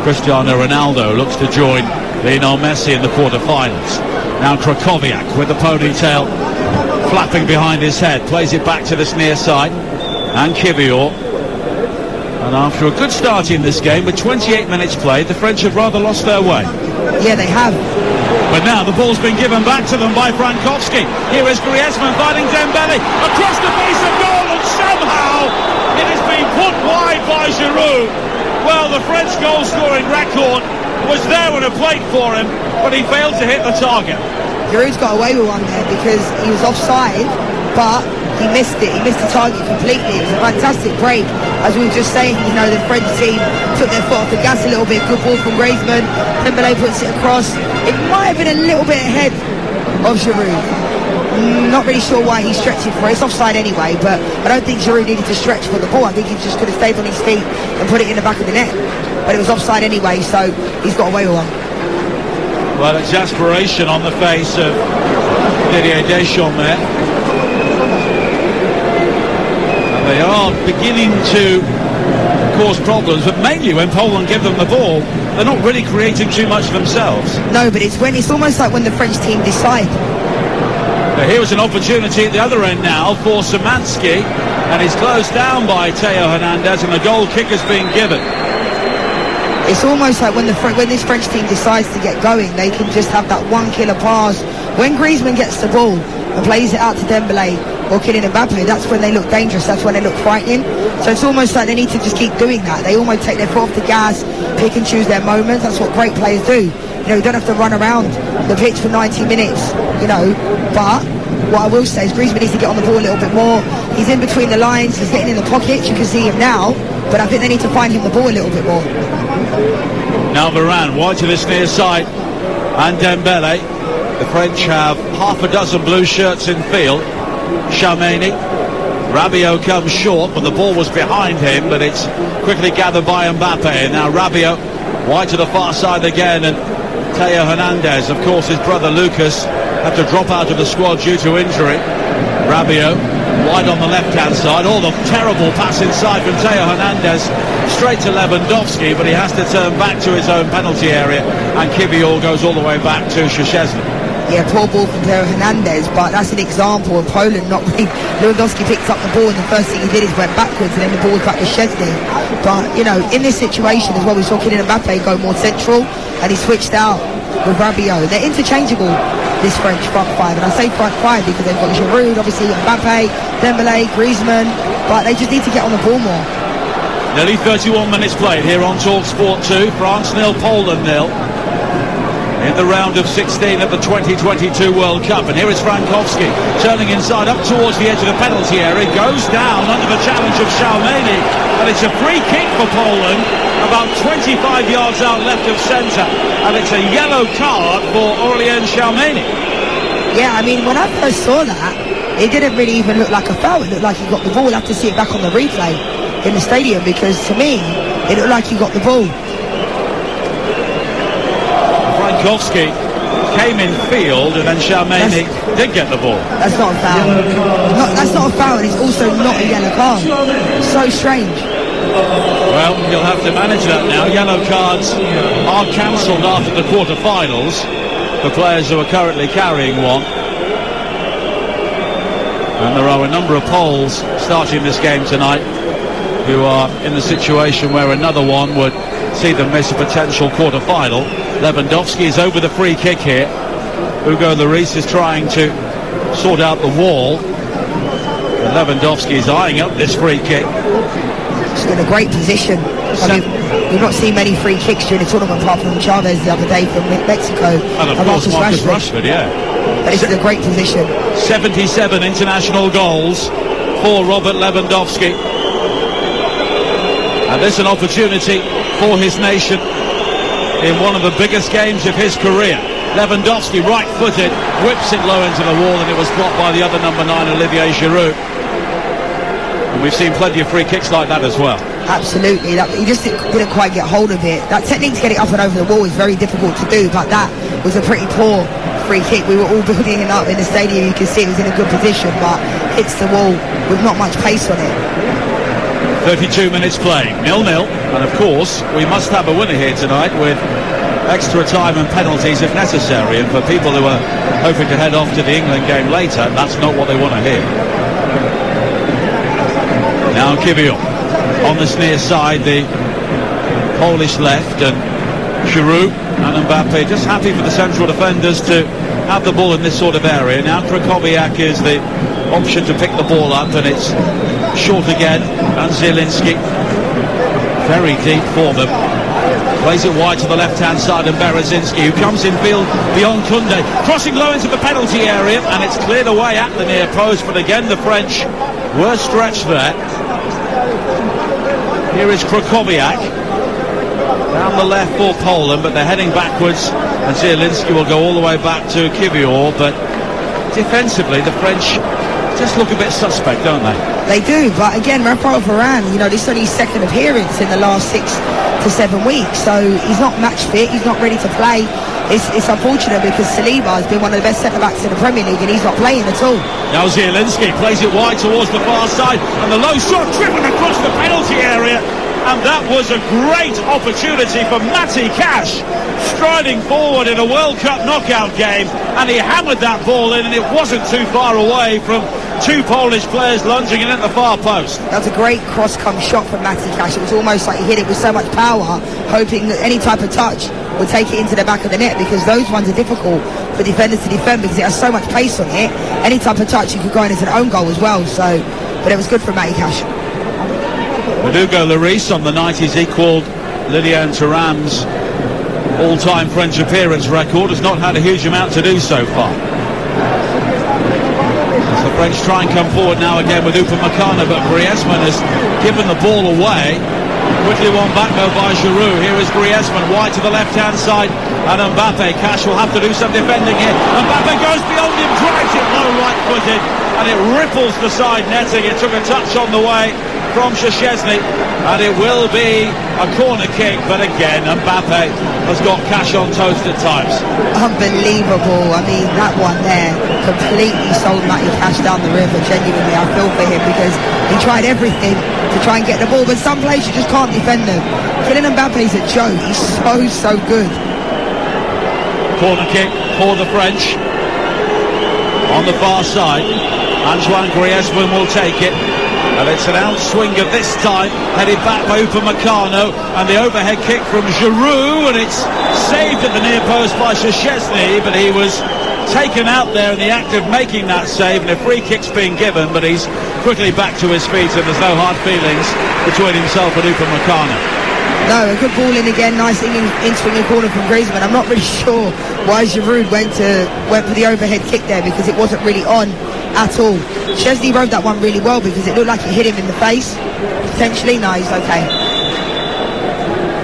Cristiano Ronaldo looks to join Lionel Messi in the quarter-finals. Now Krakowiak with the ponytail flapping behind his head, plays it back to this near side, and Kiwior. And after a good start in this game with 28 minutes played, the French have rather lost their way. Yeah, they have. But now the ball's been given back to them by Frankowski. Here is Griezmann finding Dembele across the face of goal, and somehow it has been put wide by Giroud. Well, the French goal-scoring record was there on a plate for him, but he failed to hit the target. Giroud's got away with one there because he was offside, but he missed it. He missed the target completely. It was a fantastic break. As we were just saying, you know, the French team took their foot off the gas a little bit. Good ball from Griezmann. Dembélé puts it across. It might have been a little bit ahead of Giroud. Not really sure why he stretched it for it. It's offside anyway, but I don't think Giroud needed to stretch for the ball. I think he just could have stayed on his feet and put it in the back of the net. But it was offside anyway, so he's got away with one. Well, exasperation on the face of Didier Deschamps there. And they are beginning to cause problems, but mainly when Poland give them the ball, they're not really creating too much themselves. No, but it's almost like when the French team decide. But here was an opportunity at the other end now for Szymanski, and he's closed down by Theo Hernandez, and the goal kick has been given. It's almost like when this French team decides to get going, they can just have that one killer pass. When Griezmann gets the ball and plays it out to Dembélé or Kylian Mbappe, that's when they look dangerous, that's when they look frightening. So it's almost like they need to just keep doing that. They almost take their foot off the gas, pick and choose their moments. That's what great players do. You know, you don't have to run around the pitch for 90 minutes, you know, but what I will say is Griezmann needs to get on the ball a little bit more. He's in between the lines, he's getting in the pockets, you can see him now, but I think they need to find him the ball a little bit more. Now Varane wide to this near side, and Dembélé. The French have half a dozen blue shirts in field. Tchouaméni, Rabiot comes short, but the ball was behind him, but it's quickly gathered by Mbappe. And now Rabiot wide to the far side again, and Theo Hernandez, of course his brother Lucas, had to drop out of the squad due to injury. Rabiot wide on the left-hand side. Oh, the terrible pass inside from Theo Hernandez straight to Lewandowski, but he has to turn back to his own penalty area, and Kivior goes all the way back to Szczesny. Yeah, poor ball from Theo Hernandez, but that's an example of Poland not really. Lewandowski picked up the ball, and the first thing he did is went backwards, and then the ball was back to Szczesny. But, you know, in this situation as well, we saw Kylian Mbappe go more central, and he switched out with Rabiot. They're interchangeable, this French front five, and I say front five because they've got Giroud, obviously Mbappe, Dembélé, Griezmann, but they just need to get on the ball more. Nearly 31 minutes played here on TalkSport 2. France 0, Poland 0. In the round of 16 at the 2022 World Cup. And here is Frankowski turning inside up towards the edge of the penalty area. Goes down under the challenge of Tchouaméni. And it's a free kick for Poland, about 25 yards out left of centre. And it's a yellow card for Aurélien Tchouaméni. Yeah, I mean, when I first saw that, it didn't really even look like a foul. It looked like he got the ball. We'll have to see it back on the replay in the stadium, because to me, it looked like he got the ball. Frankowski came in field, and then Tchouaméni did get the ball. That's not a foul. That's not a foul, and it's also not a yellow card. So strange. Well, you'll have to manage that now. Yellow cards are cancelled after the quarter-finals for players who are currently carrying one. And there are a number of Poles starting this game tonight who are in the situation where another one would see them miss a potential quarter-final. Lewandowski is over the free kick here. Hugo Lloris is trying to sort out the wall. And Lewandowski is eyeing up this free kick. He's in a great position. I mean, we've not seen many free kicks during the tournament apart from Chavez the other day from Mexico. And of course Marcus Rashford, yeah. But this is a great position. 77 international goals for Robert Lewandowski. And this is an opportunity for his nation in one of the biggest games of his career. Lewandowski, right-footed, whips it low into the wall, and it was blocked by the other number 9, Olivier Giroud. And we've seen plenty of free kicks like that as well. Absolutely. He just didn't quite get hold of it. That technique to get it up and over the wall is very difficult to do, but that was a pretty poor free kick. We were all building it up in the stadium. You can see it was in a good position, but hits the wall with not much pace on it. 32 minutes playing, 0-0, and of course we must have a winner here tonight with extra time and penalties if necessary, and for people who are hoping to head off to the England game later, that's not what they want to hear. Now Kivior on this near side, the Polish left, and Giroud and Mbappe just happy for the central defenders to have the ball in this sort of area. Now Krakowiak is the option to pick the ball up, and it's short again. And Zielinski, very deep for them. Plays it wide to the left-hand side, and Berezinski, who comes in field beyond Koundé, crossing low into the penalty area, and it's cleared away at the near post. But again, the French were stretched there. Here is Krakowiak down the left for Poland, but they're heading backwards, and Zielinski will go all the way back to Kivior. But defensively, the French just look a bit suspect, don't they? They do, but again, Raphael Varane, this is only his second appearance in the last 6 to 7 weeks, so he's not match fit, he's not ready to play. It's unfortunate because Saliba has been one of the best centre-backs in the Premier League, and he's not playing at all. Now Zielinski plays it wide towards the far side, and the low shot driven across the penalty area, and that was a great opportunity for Matty Cash, striding forward in a World Cup knockout game, and he hammered that ball in, and it wasn't too far away from two Polish players lunging in at the far post. That was a great cross-come shot from Matty Cash. It was almost like he hit it with so much power, hoping that any type of touch would take it into the back of the net, because those ones are difficult for defenders to defend because it has so much pace on it. Any type of touch, you could go into an own goal as well. So, but it was good for Matty Cash. Hugo Lloris on the night he's equalled Lilian Thuram's all-time French appearance record. Has not had a huge amount to do so far. As the French try and come forward now again with Upamecano, but Griezmann has given the ball away. Quickly won back though by Giroud. Here is Griezmann wide to the left-hand side, and Mbappe. Cash will have to do some defending here. Mbappe goes beyond him, drives it low right-footed, and it ripples the side netting. It took a touch on the way from Szczesny, and it will be a corner kick, but again Mbappe has got Cash on toast at times. Unbelievable. I mean, that one there completely sold Matty Cash down the river. Genuinely, I feel for him because he tried everything to try and get the ball, but some players you just can't defend them. Kylian Mbappe's a joke. He's so good. Corner kick for the French on the far side. Antoine Griezmann will take it, and it's an outswinger this time, headed back by Upamecano, and the overhead kick from Giroud, and it's saved at the near post by Szczesny, but he was taken out there in the act of making that save, and a free kick's being given, but he's quickly back to his feet, and there's no hard feelings between himself and Upamecano. No, a good ball in again, nice in-swinging corner from Griezmann. I'm not really sure why Giroud went for the overhead kick there, because it wasn't really on at all. Szczesny rode that one really well because it looked like it hit him in the face. Potentially, no, he's okay.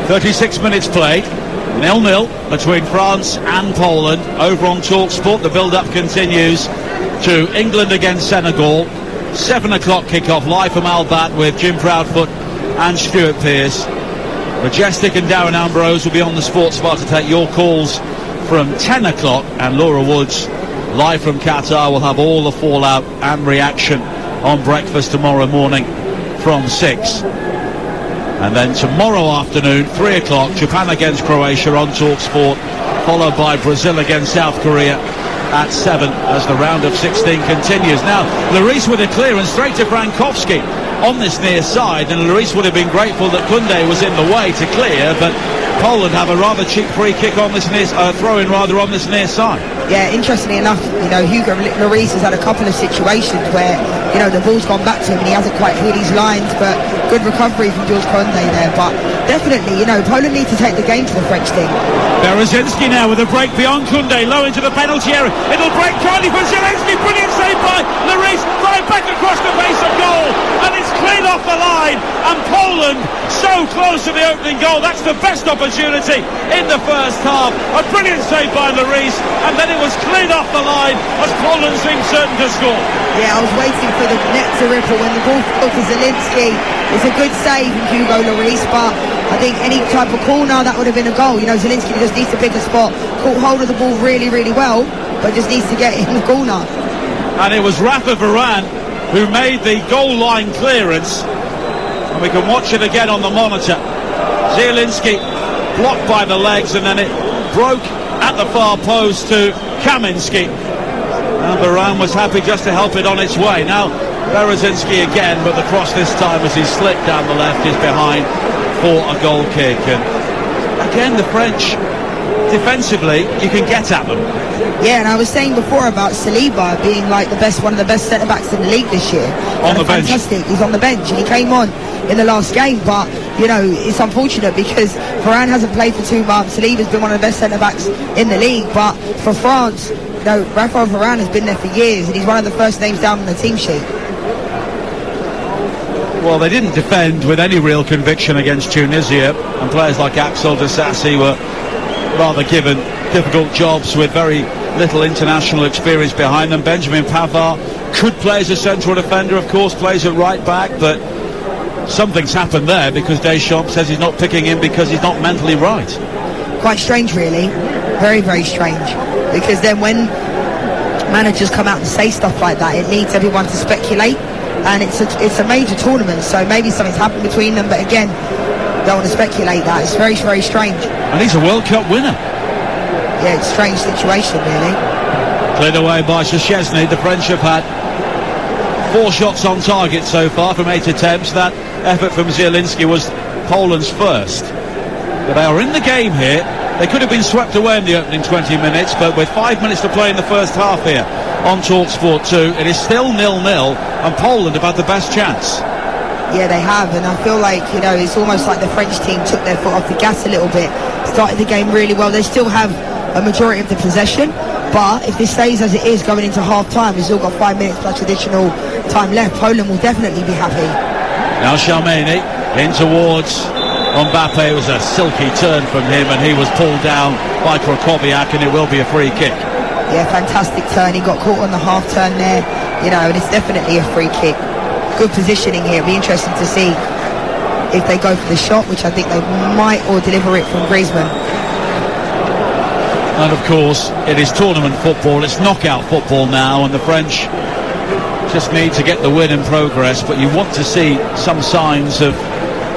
36 minutes played, 0-0 between France and Poland. Over on TalkSport, the build-up continues to England against Senegal. 7 o'clock kickoff live from Al Bat with Jim Proudfoot and Stuart Pearce. Majestic and Darren Ambrose will be on the sports bar to take your calls from 10 o'clock, and Laura Woods live from Qatar will have all the fallout and reaction on breakfast tomorrow morning from 6. And then tomorrow afternoon, 3 o'clock, Japan against Croatia on TalkSport, followed by Brazil against South Korea at 7 as the round of 16 continues. Now, Lloris with a clearance straight to Frankowski on this near side, and Lloris would have been grateful that Koundé was in the way to clear, but Poland have a rather cheap free kick on this near throw-in rather on this near side. Yeah, interestingly enough, Hugo Lloris has had a couple of situations where the ball's gone back to him and he hasn't quite cleared his lines, but good recovery from Jules Koundé there. But definitely, Poland need to take the game to the French team. Berezinski now with a break beyond Koundé, low into the penalty area. It'll break kindly for Zielinski. Brilliant save by Lloris, right back across the face of goal, and it's cleared off the line. And Poland so close to the opening goal. That's the best opportunity in the first half. A brilliant save by Lloris, and then it was cleared off the line as Poland seemed certain to score. Yeah, I was waiting for the net to ripple when the ball fell to Zielinski. It's a good save from Hugo Lloris, but I think any type of corner, that would have been a goal. Zielinski just needs to pick a spot, caught hold of the ball really, really well, but just needs to get it in the corner. And it was Rafa Varane who made the goal line clearance, and we can watch it again on the monitor. Zielinski blocked by the legs, and then it broke at the far post to Kaminski, and Varane was happy just to help it on its way. Now Berezinski again, but the cross this time as he slipped down the left is behind for a goal kick. And again, the French defensively, you can get at them. Yeah, and I was saying before about Saliba being like one of the best centre-backs in the league this year. On the bench. Fantastic. He's on the bench, and he came on in the last game, but, you know, it's unfortunate because Varane hasn't played for 2 months. Saliba's been one of the best centre-backs in the league, but for France, you know, Raphael Varane has been there for years, and he's one of the first names down on the team sheet. Well, they didn't defend with any real conviction against Tunisia, and players like Axel Disasi were rather given difficult jobs with very little international experience behind them. Benjamin Pavard could play as a central defender, of course, plays at right back, but something's happened there because Deschamps says he's not picking him because he's not mentally right. Quite strange, really. Very, very strange. Because then when managers come out and say stuff like that, it leads everyone to speculate, and it's a major tournament, so maybe something's happened between them, but again, don't want to speculate that. It's very, very strange. And he's a World Cup winner. Yeah, it's a strange situation, really. Cleared away by Szczesny. The French have had 4 shots on target so far from 8 attempts. That effort from Zielinski was Poland's first. But they are in the game here. They could have been swept away in the opening 20 minutes, but with 5 minutes to play in the first half here on TalkSport 2, it is still 0-0, and Poland have had the best chance. Yeah, they have, and I feel like, you know, it's almost like the French team took their foot off the gas a little bit, started the game really well. They still have a majority of the possession, but if this stays as it is going into half-time, we've still got 5 minutes plus additional time left. Poland will definitely be happy. Now Shalmeni in towards Mbappe. It was a silky turn from him, and he was pulled down by Krokowiak, and it will be a free kick. Yeah, fantastic turn. He got caught on the half-turn there, you know, and it's definitely a free kick. Good positioning here. It'll be interesting to see if they go for the shot, which I think they might, or deliver it from Griezmann. And of course, it is tournament football, it's knockout football now, and the French just need to get the win in progress, but you want to see some signs of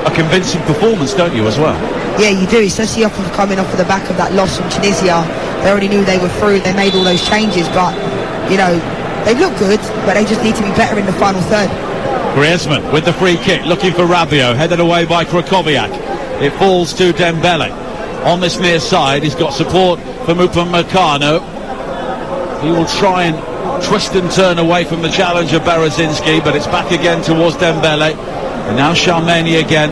a convincing performance, don't you, as well? Yeah, you do, especially coming off of the back of that loss from Tunisia. They already knew they were through, they made all those changes, but, you know, they look good, but they just need to be better in the final third. Griezmann with the free kick, looking for Rabiot, headed away by Krokowiak. It falls to Dembele. On this near side, he's got support from Upamecano. He will try and twist and turn away from the challenger Berezinski, but it's back again towards Dembele. And now Shalmeni again.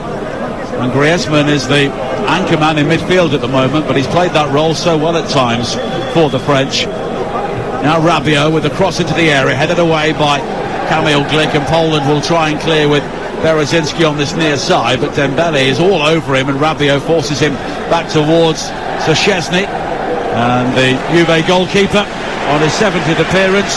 And Griezmann is the anchor man in midfield at the moment, but he's played that role so well at times for the French. Now Rabiot with the cross into the area, headed away by Kamil Glik, and Poland will try and clear with Berezinski on this near side, but Dembele is all over him, and Rabiot forces him back towards Szczesny. And the Juve goalkeeper on his 70th appearance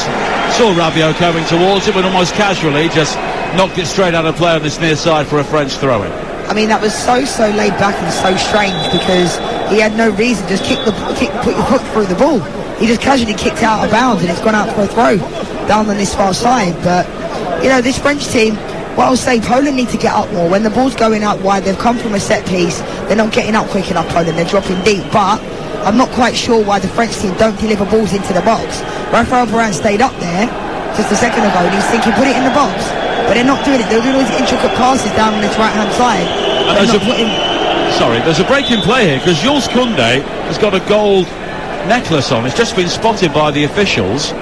saw Rabiot coming towards him and almost casually just knocked it straight out of play on this near side for a French throw-in. I mean, that was so laid back and so strange, because he had no reason, just put your foot through the ball. He just casually kicked out of bounds, and it's gone out for a throw down on this far side. But, you know, this French team, what I'll say, Poland need to get up more. When the ball's going out wide, they've come from a set piece, they're not getting up quick enough, Poland, they're dropping deep. But I'm not quite sure why the French team don't deliver balls into the box. Raphael Varane stayed up there just a second ago, and he's thinking, put it in the box. But they're not doing it. They're doing all these intricate passes down on this right-hand side. There's a break in play here, because Jules Koundé has got a gold necklace on. It's just been spotted by the officials,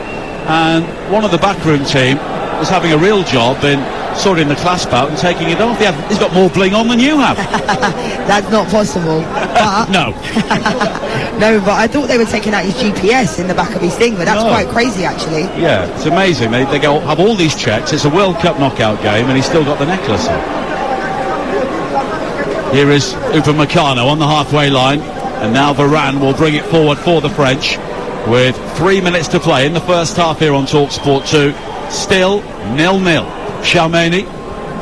and one of the backroom team was having a real job in sorting the clasp out and taking it off. He's got more bling on than you have. That's not possible. But no. No, but I thought they were taking out his GPS in the back of his thing, but that's quite crazy, actually. Yeah, it's amazing. They have all these checks. It's a World Cup knockout game, and he's still got the necklace on. Here is Upamecano on the halfway line, and now Varane will bring it forward for the French with 3 minutes to play in the first half here on TalkSport 2. Still 0-0. Shalmeni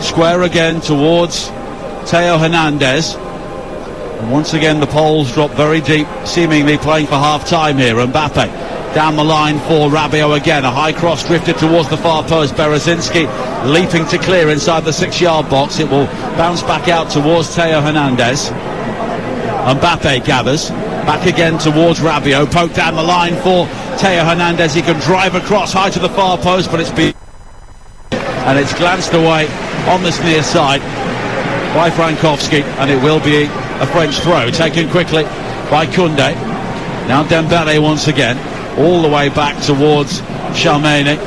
square again towards Theo Hernandez, and once again the Poles drop very deep, seemingly playing for half-time here. Mbappe down the line for Rabiot again, a high cross drifted towards the far post. Berezinski leaping to clear inside the 6-yard box. It will bounce back out towards Theo Hernandez. Mbappe gathers back again towards Rabiot, poked down the line for Theo Hernandez. He can drive across high to the far post, but it's glanced away on this near side by Frankowski, and it will be a French throw taken quickly by Koundé. Now Dembele once again. all the way back towards Chalmeni.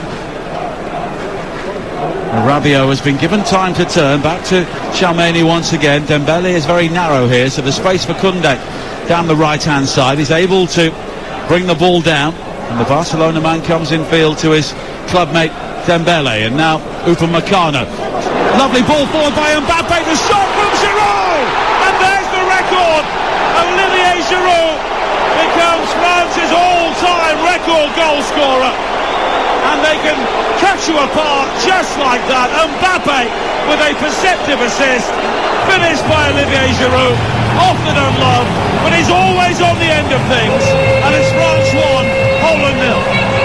Rabiot has been given time to turn back to Chalmeni once again. Dembele is very narrow here, so there's space for Koundé down the right hand side. He's able to bring the ball down, and the Barcelona man comes in field to his clubmate Dembele, and now Upamecano. Lovely ball forward by Mbappe, the shot from Giroud, and there's the record. Olivier Giroud becomes France's all-time record goal scorer, and they can cut you apart just like that. Mbappe with a perceptive assist, finished by Olivier Giroud, often unloved, but he's always on the end of things, and it's France 1, Poland 0.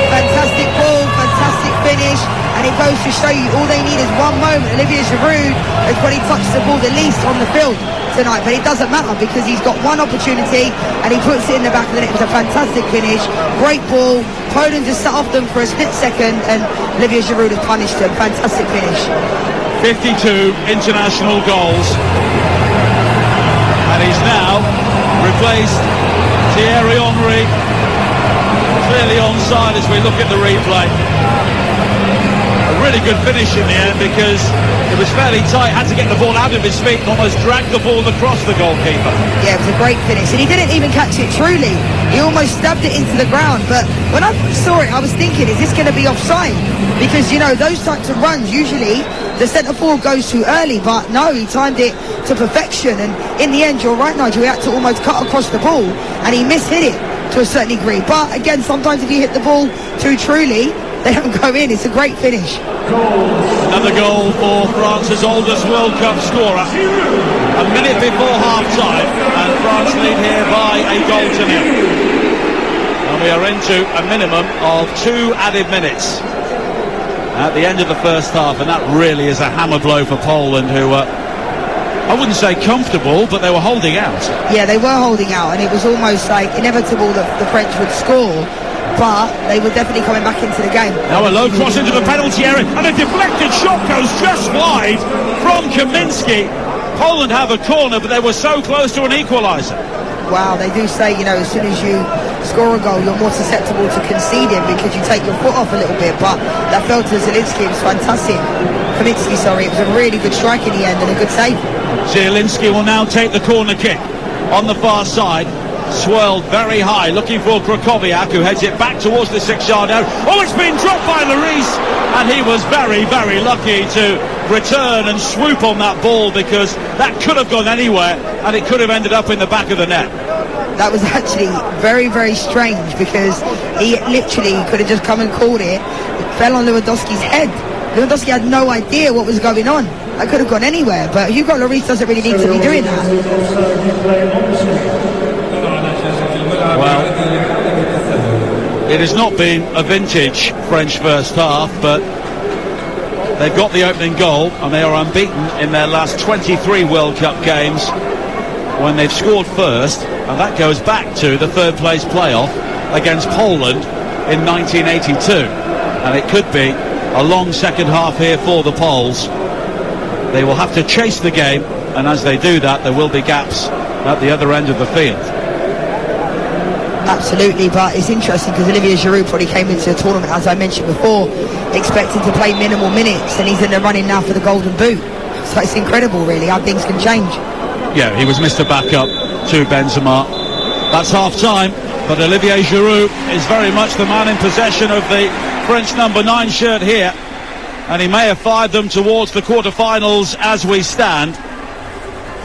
Fantastic ball, fantastic finish, and it goes to show you all they need is one moment. Olivier Giroud has probably touched the ball the least on the field tonight, but it doesn't matter because he's got one opportunity and he puts it in the back of the net. It's a fantastic finish, great ball. Poland just set off them for a split second, and Olivier Giroud has punished them. Fantastic finish. 52 international goals, and he's now replaced Thierry Henry. Clearly onside as we look at the replay. A really good finish in the end because it was fairly tight, had to get the ball out of his feet and almost dragged the ball across the goalkeeper. Yeah, it was a great finish, and he didn't even catch it truly. He almost stabbed it into the ground, but when I saw it I was thinking, is this going to be offside? Because, you know, those types of runs, usually the centre forward goes too early, but no, he timed it to perfection, and in the end, you're right, Nigel, he had to almost cut across the ball, and he mishit it to a certain degree. But again, sometimes if you hit the ball too truly, they don't go in. It's a great finish. Another goal for France's oldest World Cup scorer. A minute before half-time, and France lead here by a goal to nil. And we are into a minimum of 2 added minutes at the end of the first half, and that really is a hammer blow for Poland, who I wouldn't say comfortable, but they were holding out. Yeah, they were holding out, and it was almost like inevitable that the French would score, but they were definitely coming back into the game. Now a low cross into the penalty area, and a deflected shot goes just wide from Kamiński. Poland have a corner, but they were so close to an equaliser. Wow, they do say, you know, as soon as you score a goal, you're more susceptible to conceding because you take your foot off a little bit, but that fell to Zielinski. It was fantastic. Kamiński, sorry, it was a really good strike in the end and a good save. Zielinski will now take the corner kick on the far side, swirled very high, looking for Krychowiak, who heads it back towards the 6-yard area. Oh, it's been dropped by Lloris, and he was very, very lucky to return and swoop on that ball, because that could have gone anywhere and it could have ended up in the back of the net. That was actually very, very strange, because he literally could have just come and called it. It fell on Lewandowski's head. Lewandowski had no idea what was going on. That could have gone anywhere, but Hugo Lloris doesn't really need to be doing that. Well, it has not been a vintage French first half, but they've got the opening goal, and they are unbeaten in their last 23 World Cup games when they've scored first, and that goes back to the third place playoff against Poland in 1982, and it could be a long second half here for the Poles. They will have to chase the game, and as they do that, there will be gaps at the other end of the field. Absolutely, but it's interesting because Olivier Giroud probably came into the tournament, as I mentioned before, expecting to play minimal minutes, and he's in the running now for the Golden Boot. So it's incredible, really, how things can change. Yeah, he was Mr. Backup to Benzema. That's half-time, but Olivier Giroud is very much the man in possession of the French number 9 shirt here, and he may have fired them towards the quarter-finals as we stand.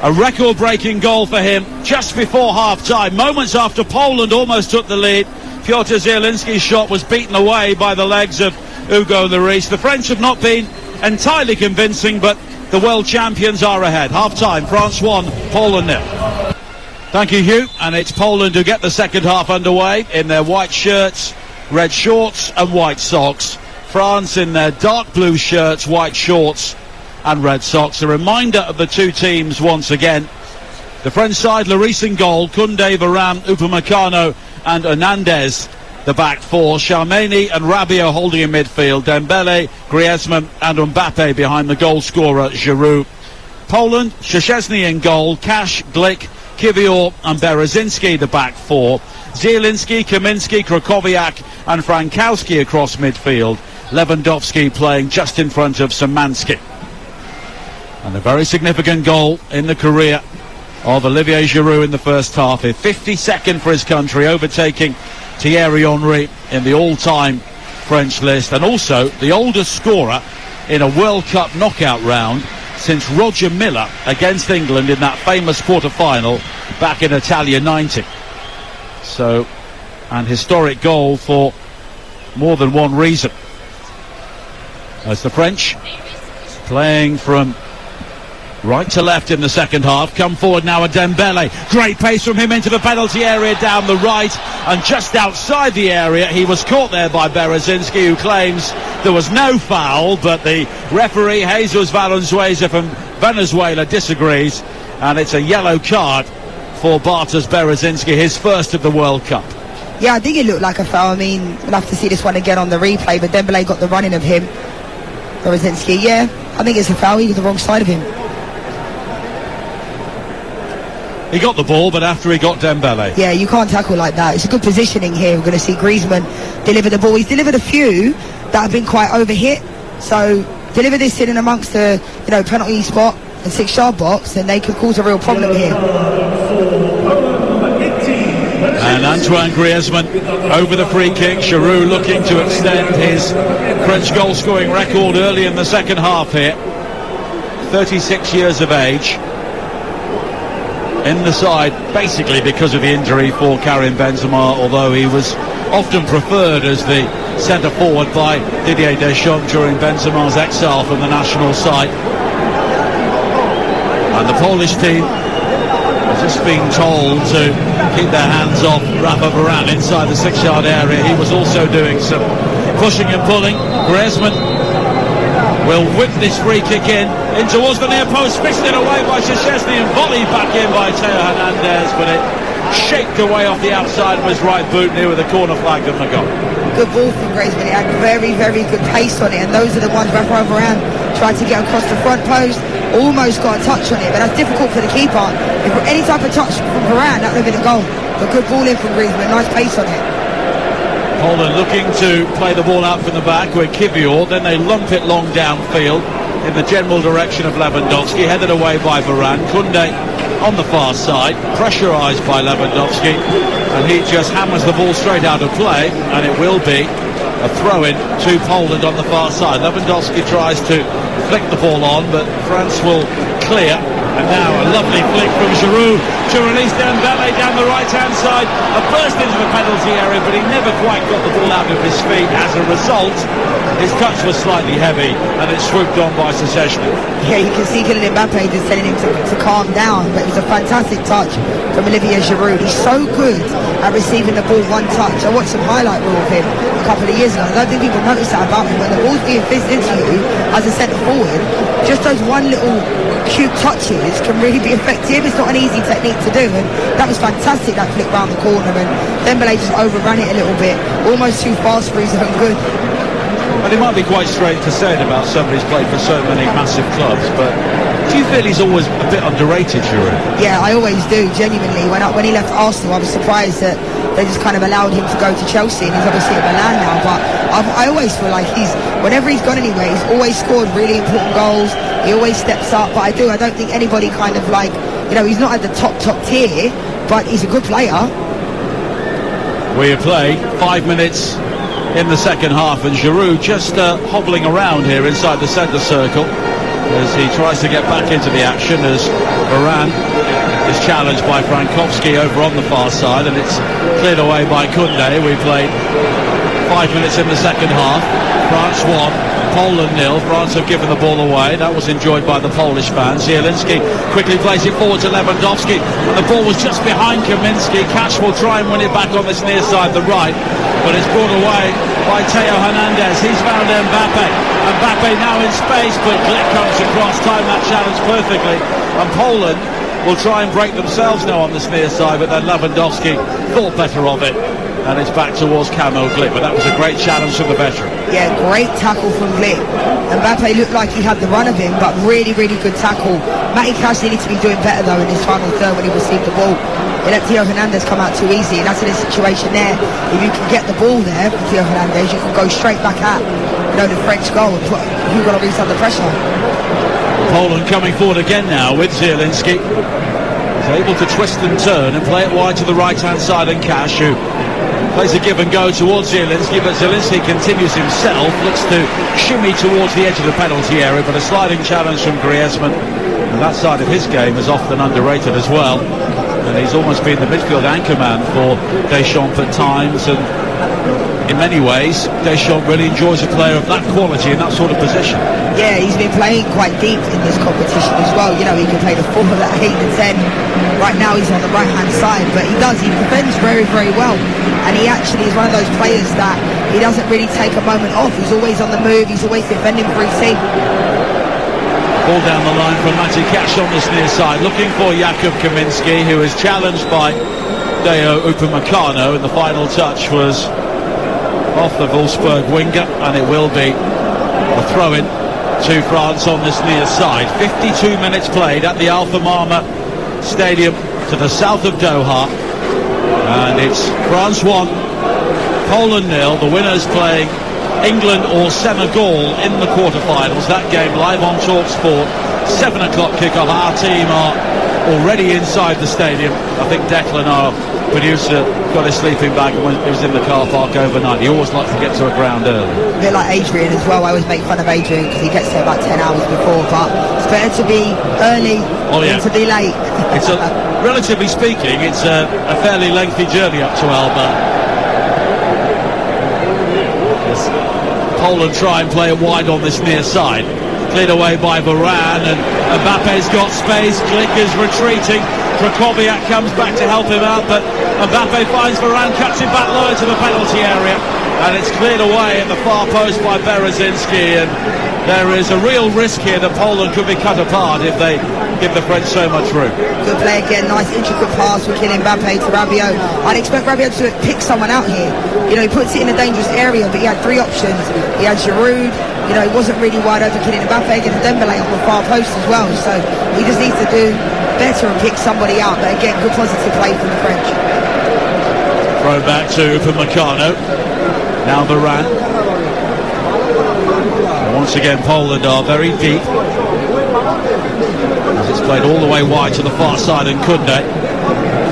A record-breaking goal for him just before half-time, moments after Poland almost took the lead. Piotr Zielinski's shot was beaten away by the legs of Hugo Lloris. The French have not been entirely convincing, but the world champions are ahead. Half-time, France 1, Poland 0. Thank you, Hugh. And it's Poland who get the second half underway in their white shirts, red shorts and white socks. France in their dark blue shirts, white shorts and red socks. A reminder of the two teams once again. The French side, Lloris in goal, Koundé, Varane, Upamecano and Hernandez, the back four. Chalmeni and Rabiot holding in midfield. Dembele, Griezmann and Mbappe behind the goal scorer, Giroud. Poland, Szczesny in goal, Cash, Glick, Kiwior and Berezinski, the back four. Zielinski, Kaminski, Krakowiak and Frankowski across midfield. Lewandowski playing just in front of Szymanski. And a very significant goal in the career of Olivier Giroud in the first half. His 52nd for his country, overtaking Thierry Henry in the all-time French list, and also the oldest scorer in a World Cup knockout round since Roger Milla against England in that famous quarter-final back in Italia 90. So, an historic goal for more than one reason. As the French, playing from right to left in the second half, come forward now at Dembele. Great pace from him into the penalty area down the right, and just outside the area he was caught there by Berezinski, who claims there was no foul, but the referee Jesus Valenzuela from Venezuela disagrees, and it's a yellow card for Bartosz Berezinski, his first of the World Cup. Yeah, I think it looked like a foul. I mean, we'll have to see this one again on the replay, but Dembele got the running of him. Berezinski, yeah, I think it's a foul. He was the wrong side of him. He got the ball, but after he got Dembele. Yeah, you can't tackle like that. It's a good positioning here. We're going to see Griezmann deliver the ball. He's delivered a few that have been quite overhit. So deliver this in and amongst the penalty spot and 6-yard box, and they could cause a real problem here. And Antoine Griezmann over the free kick. Giroud looking to extend his French goal-scoring record early in the second half here. 36 years of age. In the side, basically because of the injury for Karim Benzema, although he was often preferred as the centre-forward by Didier Deschamps during Benzema's exile from the national side. And the Polish team has just been told to keep their hands off Rafa Varane inside the 6-yard area. He was also doing some pushing and pulling. Griezmann will whip this free kick in towards the near post, fisted away by Szczesny and volleyed back in by Theo Hernandez, but it shaped away off the outside of his right boot near where the corner flag of the goal. Good ball from Griezmann. It had very, very good pace on it, and those are the ones Rafa Varane tried to get across the front post, almost got a touch on it, but that's difficult for the keeper. If any type of touch from Varane, that would have been a goal. But good ball in from Griezmann, nice pace on it. Poland looking to play the ball out from the back with Kiwior, then they lump it long downfield in the general direction of Lewandowski, headed away by Varane. Koundé on the far side, pressurised by Lewandowski, and he just hammers the ball straight out of play, and it will be a throw-in to Poland on the far side. Lewandowski tries to flick the ball on, but France will clear. And now a lovely flick from Giroud to release Dembele down the right-hand side. A burst into the penalty area, but he never quite got the ball out of his feet. As a result, his touch was slightly heavy, and it swooped on by Szczesny. Yeah, you can see Kylian Mbappe just telling him to calm down, but it was a fantastic touch from Olivier Giroud. He's so good at receiving the ball one touch. I watched some highlight reel of him a couple of years ago. I don't think people notice that about him. When the ball's being fizzed into you as a centre forward, just those one little cute touches can really be effective. It's not an easy technique to do, and that was fantastic, that flick round the corner, and Dembele just overran it a little bit, almost too fast for his own good. Well, it might be quite strange to say it about somebody who's played for so many massive clubs, but do you feel he's always a bit underrated, Giroud? Yeah, I always do, genuinely. When he left Arsenal, I was surprised that they just kind of allowed him to go to Chelsea, and he's obviously at Milan now, but I always feel like whenever he's gone anywhere, he's always scored really important goals. He always steps up, but I don't think anybody kind of he's not at the top tier, but he's a good player. We play 5 minutes in the second half, and Giroud just hobbling around here inside the centre circle as he tries to get back into the action, as Varane is challenged by Frankowski over on the far side, and it's cleared away by Koundé. We played 5 minutes in the second half. France 1, Poland 0. France have given the ball away. That was enjoyed by the Polish fans. Zielinski quickly plays it forward to Lewandowski, and the ball was just behind Kaminski. Cash will try and win it back on this near side, the right, but it's brought away by Theo Hernandez. He's found Mbappe. Mbappe now in space, but Glick comes across, timed that challenge perfectly, and Poland will try and break themselves now on this near side, but then Lewandowski thought better of it and it's back towards Kamil Glik, but that was a great challenge from the veteran. Yeah, great tackle from Glik. Mbappe looked like he had the run of him, but really, really good tackle. Matty Cash needed to be doing better though in his final third when he received the ball. He let Theo Hernandez come out too easy, and that's in a situation there. If you can get the ball there for Theo Hernandez, you can go straight back at the French goal and put Hugo Lloris under pressure. Poland coming forward again now with Zielinski. He's able to twist and turn and play it wide to the right-hand side, and Cash, who plays a give and go towards Zielinski, but Zielinski continues himself, looks to shimmy towards the edge of the penalty area, but a sliding challenge from Griezmann, and that side of his game is often underrated as well, and he's almost been the midfield anchorman for Deschamps at times, and in many ways Deschamps really enjoys a player of that quality in that sort of position. Yeah, he's been playing quite deep in this competition as well. You know, he can play the 4 at 8 and 10. Right now he's on the right-hand side, but he defends very, very well. And he actually is one of those players that he doesn't really take a moment off. He's always on the move, he's always defending for his team. Ball down the line from Matty Cash on this near side, looking for Jakub Kaminski, who is challenged by Deo Upamecano, and the final touch was off the Wolfsburg winger, and it will be a throw-in to France on this near side. 52 minutes played at the Alpha Marmara Stadium to the south of Doha, and it's France 1, Poland 0. The winners playing England or Senegal in the quarterfinals. That game live on TalkSport, 7 o'clock kickoff. Our team are already inside the stadium. I think Declan, our producer, got his sleeping bag when he was in the car park overnight. He always likes to get to a ground early. A bit like Adrian as well. I always make fun of Adrian because he gets there about 10 hours before, but it's better to be early than to be late. It's relatively speaking, it's a fairly lengthy journey up to Alba. As Poland try and play it wide on this near side. Cleared away by Varane, and Mbappe's got space. Glik is retreating. Krakowiak comes back to help him out, but Mbappe finds Varane, cuts it back low to the penalty area, and it's cleared away at the far post by Berezinski, and there is a real risk here that Poland could be cut apart if they give the French so much room. Good play again, nice intricate pass from Kylian Mbappe to Rabiot. I'd expect Rabiot to pick someone out here. You know, he puts it in a dangerous area, but he had 3 options. He had Giroud, you know, he wasn't really wide open. Kylian Mbappe against Dembele on the far post as well, so he just needs to do better and pick somebody out. But again, good positive play from the French. Throw back to Upamecano. Now Varane. Once again, Poland are very deep. As it's played all the way wide to the far side, and Koundé.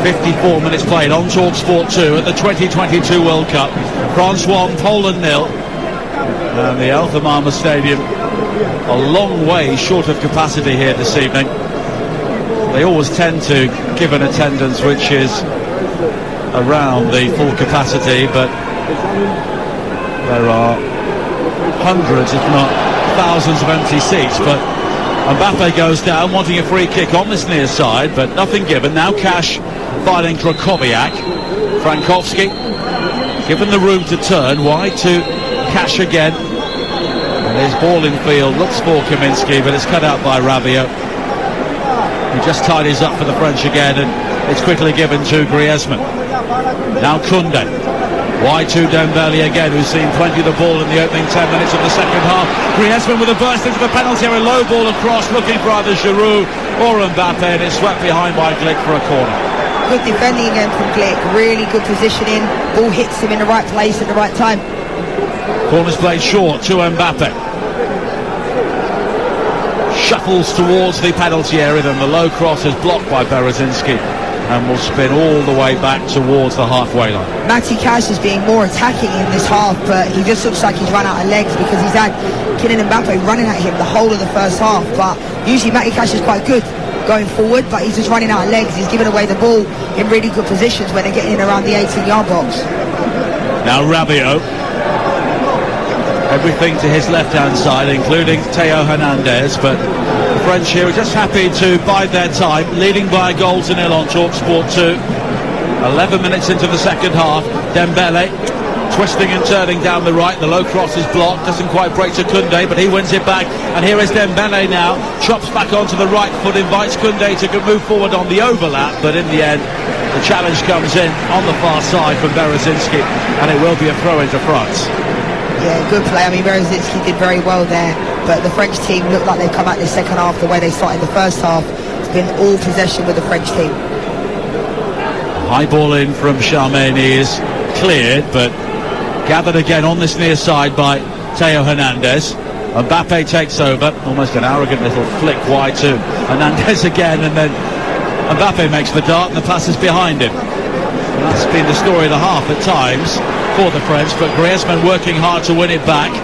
54 minutes played on TalkSport 2 at the 2022 World Cup. France 1, Poland 0. And the Alpha Marmara Stadium a long way short of capacity here this evening. They always tend to give an attendance which is around the full capacity, but there are hundreds, if not thousands, of empty seats. But Mbappe goes down wanting a free kick on this near side, but nothing given. Now Cash finding Krakowiak. Frankowski given the room to turn wide to Cash again, and his ball in field looks for Kaminski, but it's cut out by Rabiot, who just tidies up for the French again, and it's quickly given to Griezmann. Now Koundé wide to Dembele again, who's seen plenty of the ball in the opening 10 minutes of the second half. Griezmann with a burst into the penalty area, low ball across, looking for either Giroud or Mbappe, and it's swept behind by Glik for a corner. Good defending again from Glik, really good positioning. Ball hits him in the right place at the right time. Corner's played short to Mbappe. Shuffles towards the penalty area, then the low cross is blocked by Berezinski and will spin all the way back towards the halfway line. Matty Cash is being more attacking in this half, but he just looks like he's run out of legs because he's had Kylian Mbappe running at him the whole of the first half. But usually Matty Cash is quite good going forward, but he's just running out of legs. He's giving away the ball in really good positions when they're getting in around the 18-yard box. Now Rabiot. Everything to his left-hand side, including Theo Hernandez, but the French here are just happy to bide their time, leading by a goal to 0 on TalkSport 2. 11 minutes into the second half. Dembele twisting and turning down the right. The low cross is blocked, doesn't quite break to Koundé, but he wins it back. And here is Dembele now, chops back onto the right foot, invites Koundé to move forward on the overlap, but in the end the challenge comes in on the far side from Berezinski, and it will be a throw into France. Yeah, good play. I mean, Berezinski did very well there, but the French team looked like they've come out the second half the way they started the first half. It's been all possession with the French team. High ball in from Charmaine is cleared, but gathered again on this near side by Theo Hernandez. Mbappe takes over, almost an arrogant little flick wide to Hernandez again, and then Mbappe makes the dart and the pass is behind him. And that's been the story of the half at times for the French, but Griezmann working hard to win it back.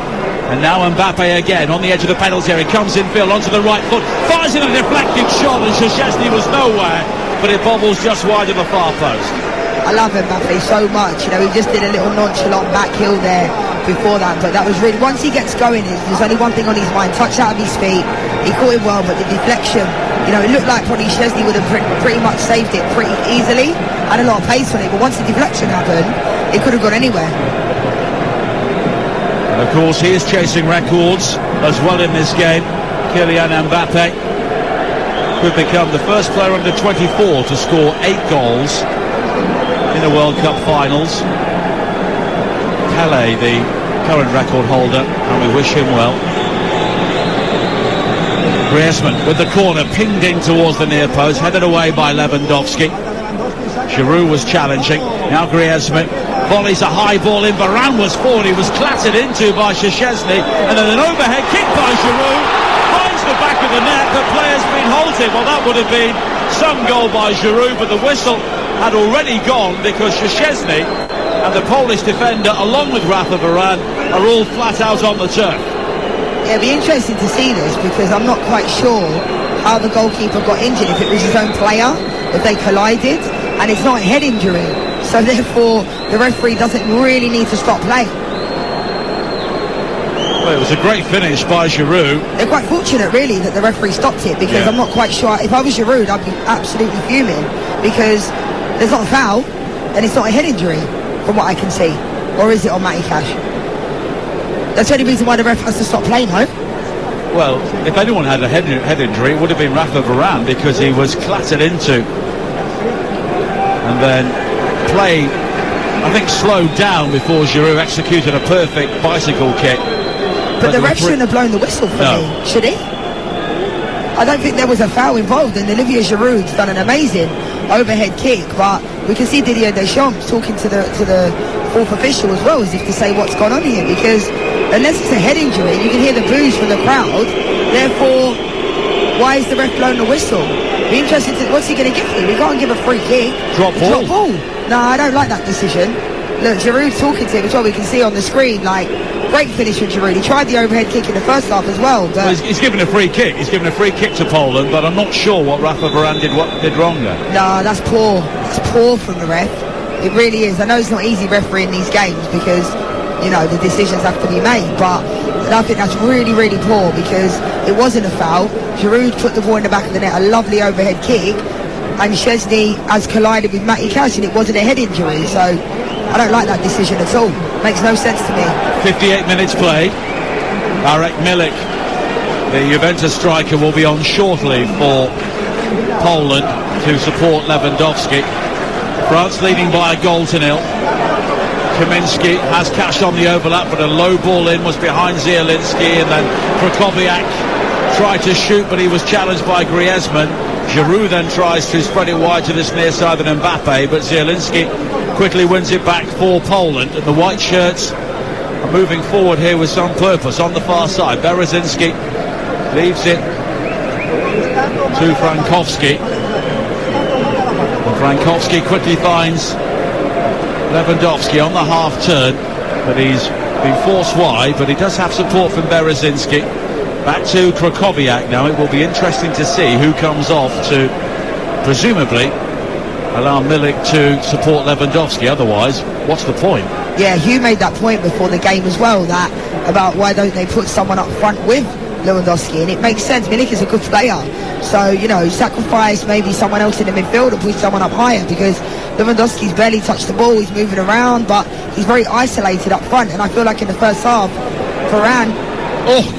And now Mbappe again on the edge of the penalty area, comes infield onto the right foot, fires in a deflected shot, and Szczesny was nowhere, but it bobbles just wide of the far post. I love Mbappe so much. You know, he just did a little nonchalant back heel there before that, but that was really, once he gets going, there's only one thing on his mind: touch out of his feet. He caught it well, but the deflection, you know, it looked like probably Szczesny would have pretty much saved it pretty easily, had a lot of pace on it, but once the deflection happened, it could have gone anywhere. And of course he is chasing records as well in this game. Kylian Mbappe could become the first player under 24 to score 8 goals in the World Cup finals. Pele, the current record holder, and we wish him well. Griezmann with the corner, pinged in towards the near post, headed away by Lewandowski. Giroud was challenging, now Griezmann volleys a high ball in. Varane was forward, he was clattered into by Szczesny, and then an overhead kick by Giroud finds the back of the net. The player's been halted. Well, that would have been some goal by Giroud, but the whistle had already gone because Szczesny and the Polish defender, along with Rafa Varane, are all flat out on the turf. Yeah, it'd be interesting to see this, because I'm not quite sure how the goalkeeper got injured, if it was his own player, if they collided, and it's not a head injury, so therefore the referee doesn't really need to stop play. Well, it was a great finish by Giroud. They're quite fortunate really that the referee stopped it, because I'm not quite sure. If I was Giroud, I'd be absolutely fuming, because there's not a foul and it's not a head injury from what I can see. Or is it on Matty Cash? That's the only reason why the ref has to stop playing, though. Well, if anyone had a head injury, it would have been Rafa Varane, because he was clattered into, and then play, I think, slowed down before Giroud executed a perfect bicycle kick. But the ref shouldn't have blown the whistle for me, should he? I don't think there was a foul involved, and Olivier Giroud's done an amazing overhead kick, but we can see Didier Deschamps talking to the fourth official as well, as if to say what's gone on here, because unless it's a head injury, you can hear the boos from the crowd. Therefore, why is the ref blowing the whistle? Be interested to, what's he going to give you? We can't give a free kick. Drop ball. Drop ball. No, I don't like that decision. Look, Giroud's talking to him as well. We can see on the screen, like, great finish from Giroud. He tried the overhead kick in the first half as well. But he's given a free kick. He's given a free kick to Poland, but I'm not sure what Rafa Varane did wrong there. No, that's poor. That's poor from the ref. It really is. I know it's not easy refereeing these games, because, you know, the decisions have to be made, but I think that's really, really poor, because it wasn't a foul. Giroud put the ball in the back of the net, a lovely overhead kick, and Szczesny has collided with Matty Cash, and it wasn't a head injury, so I don't like that decision at all. Makes no sense to me. 58 minutes played. Arek Milik, the Juventus striker, will be on shortly for Poland to support Lewandowski. France leading by a goal to nil. Kaminski has Cash on the overlap, but a low ball in was behind Zielinski, and then Krakowiak tried to shoot, but he was challenged by Griezmann. Giroud then tries to spread it wide to this near side than Mbappe, but Zielinski quickly wins it back for Poland, and the white shirts are moving forward here with some purpose on the far side. Berezinski leaves it to Frankowski. And Frankowski quickly finds Lewandowski on the half turn, but he's been forced wide, but he does have support from Berezinski. Back to Krakowiak now. It will be interesting to see who comes off to presumably allow Milik to support Lewandowski. Otherwise, what's the point? Yeah, Hugh made that point before the game as well, that about why don't they put someone up front with Lewandowski, and it makes sense. Milik is a good player, So, you know, sacrifice maybe someone else in the midfield or push someone up higher, because Lewandowski's barely touched the ball. He's moving around, but he's very isolated up front. And I feel like in the first half, Varane...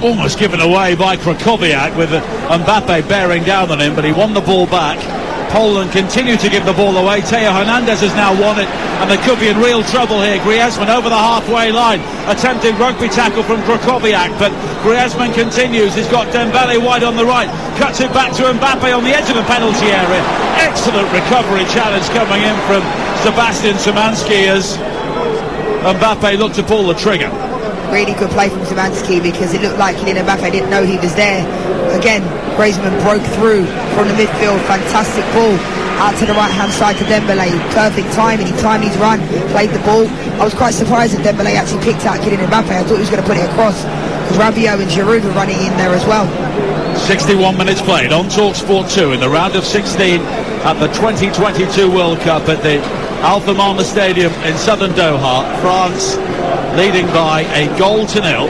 almost given away by Krakowiak, with Mbappe bearing down on him, but he won the ball back. Poland continue to give the ball away. Theo Hernandez has now won it, and they could be in real trouble here. Griezmann over the halfway line, attempted rugby tackle from Krakowiak, but Griezmann continues. He's got Dembele wide on the right, cuts it back to Mbappe on the edge of the penalty area. Excellent recovery challenge coming in from Sebastian Szymanski as Mbappe looked to pull the trigger. Really good play from Szymanski, because it looked like Kylian Mbappe didn't know he was there. Again, Griezmann broke through from the midfield. Fantastic ball out to the right-hand side to Dembele. Perfect timing. He timed his run, played the ball. I was quite surprised that Dembele actually picked out Kylian Mbappe. I thought he was going to put it across, because Rabiot and Giroud were running in there as well. 61 minutes played on TalkSport 2 in the round of 16 at the 2022 World Cup at the Al Thumama Stadium in southern Doha. France leading by a goal to nil.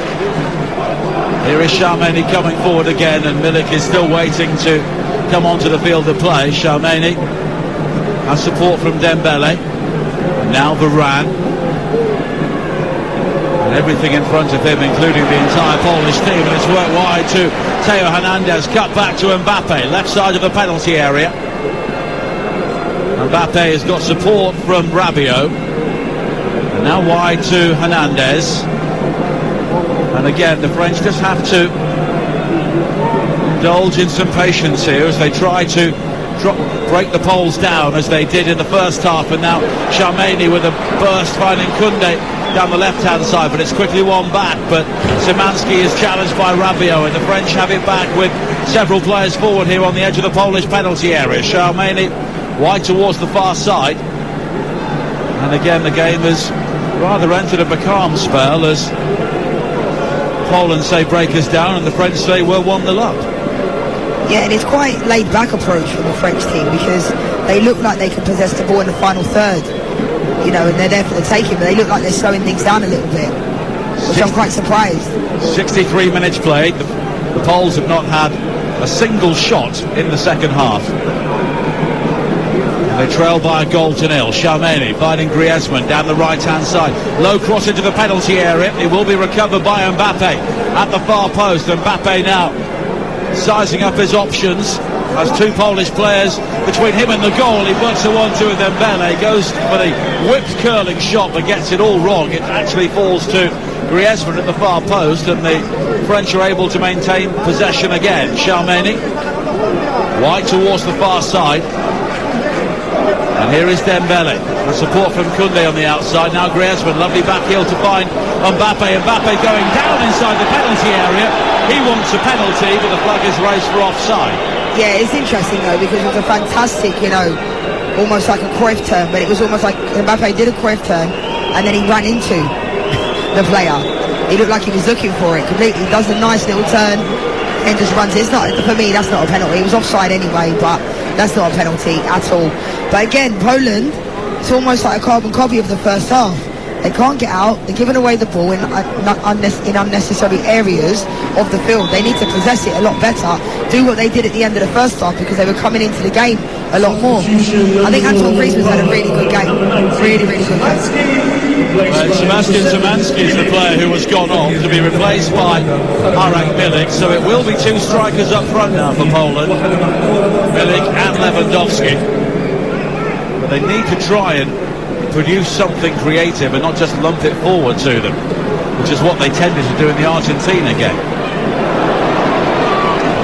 Here is Tchouaméni coming forward again, and Milik is still waiting to come onto the field of play. Tchouaméni has support from Dembele. Now Varane. And everything in front of him, including the entire Polish team, and it's worked wide to Theo Hernandez, cut back to Mbappe, left side of the penalty area. Mbappe has got support from Rabiot. And now wide to Hernandez. And again, the French just have to indulge in some patience here as they try to break the Poles down, as they did in the first half. And now Tchouaméni with a burst, finding Koundé down the left-hand side, but it's quickly won back. But Szymanski is challenged by Rabiot, and the French have it back with several players forward here on the edge of the Polish penalty area. Tchouaméni wide towards the far side. And again, the game has rather entered a becalmed spell as Poland say break us down, and the French say we're 1-0 up. Yeah, and it's quite laid-back approach from the French team, because they look like they can possess the ball in the final third, you know, and they're there for the taking, but they look like they're slowing things down a little bit, which I'm quite surprised. 63 minutes played. The Poles have not had a single shot in the second half. They trail by a goal to nil. Tchouaméni finding Griezmann down the right-hand side. Low cross into the penalty area. It will be recovered by Mbappe at the far post. Mbappe now sizing up his options. Has two Polish players between him and the goal. He works a 1-2 with Dembele. Goes for the whipped curling shot, but gets it all wrong. It actually falls to Griezmann at the far post, and the French are able to maintain possession again. Tchouaméni wide towards the far side. And here is Dembele, the support from Koundé on the outside. Now Griezmann, lovely back heel to find Mbappe. Mbappe going down inside the penalty area. He wants a penalty, but the flag is raised for offside. Yeah, it's interesting though, because it was a fantastic, you know, almost like a Cruyff turn, but it was almost like Mbappe did a Cruyff turn, and then he ran into the player. He looked like he was looking for it completely. He does a nice little turn and just runs it. It's not, for me, that's not a penalty. It was offside anyway, but that's not a penalty at all. But again, Poland, it's almost like a carbon copy of the first half. They can't get out. They're giving away the ball in unnecessary areas of the field. They need to possess it a lot better. Do what they did at the end of the first half, because they were coming into the game a lot more. I think Antoine Griezmann's had a really good game. Really, really good game. Sebastian Szymanski is the player who has gone off to be replaced by Arek Milik. So it will be two strikers up front now for Poland. Milik and Lewandowski. But they need to try and produce something creative and not just lump it forward to them, which is what they tended to do in the Argentina game.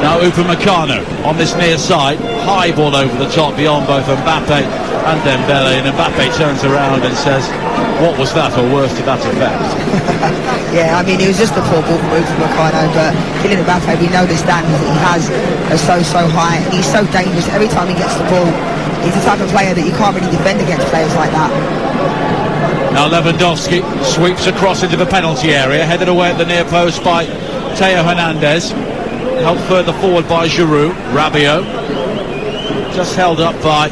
Now Upamecano on this near side, high ball over the top beyond both Mbappe and Dembele, and Mbappe turns around and says, what was that, or worse to that effect? Yeah, I mean, it was just a poor ball from Upamecano, but Kylian Mbappe, we know the standards that he has are so high, and he's so dangerous every time he gets the ball. He's the type of player that you can't really defend against players like that. Now Lewandowski sweeps across into the penalty area, headed away at the near post by Theo Hernandez, helped further forward by Giroud. Rabiot just held up by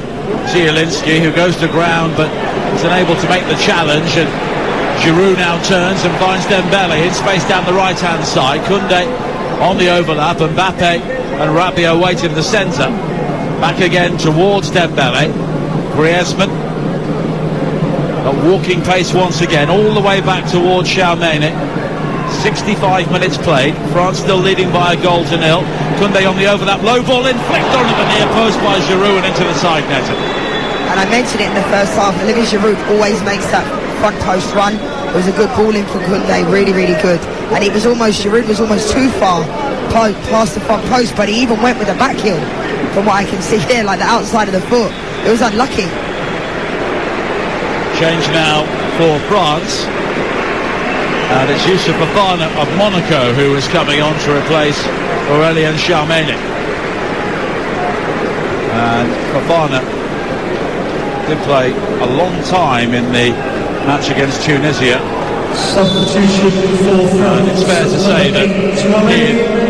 Zielinski, who goes to ground but is unable to make the challenge, and Giroud now turns and finds Dembele in space down the right hand side. Koundé On the overlap, Mbappe and Rabiot wait in the centre. Back again towards Dembele. Griezmann at walking pace once again, all the way back towards Xiaomeni. 65 minutes played. France still leading by a goal to nil. Koundé on the overlap, low ball in, flicked onto the near post by Giroud and into the side netting. And I mentioned it in the first half, Olivier Giroud always makes that front post run. It was a good ball in for Koundé, really, really good. And it was almost, Giroud was almost too far past the front post, but he even went with a back heel, from what I can see here, like the outside of the foot. It was unlucky. Change now for France. And it's Youssouf Fofana of Monaco who is coming on to replace Aurélien Tchouameni. And Fofana did play a long time in the match against Tunisia. And it's fair to say that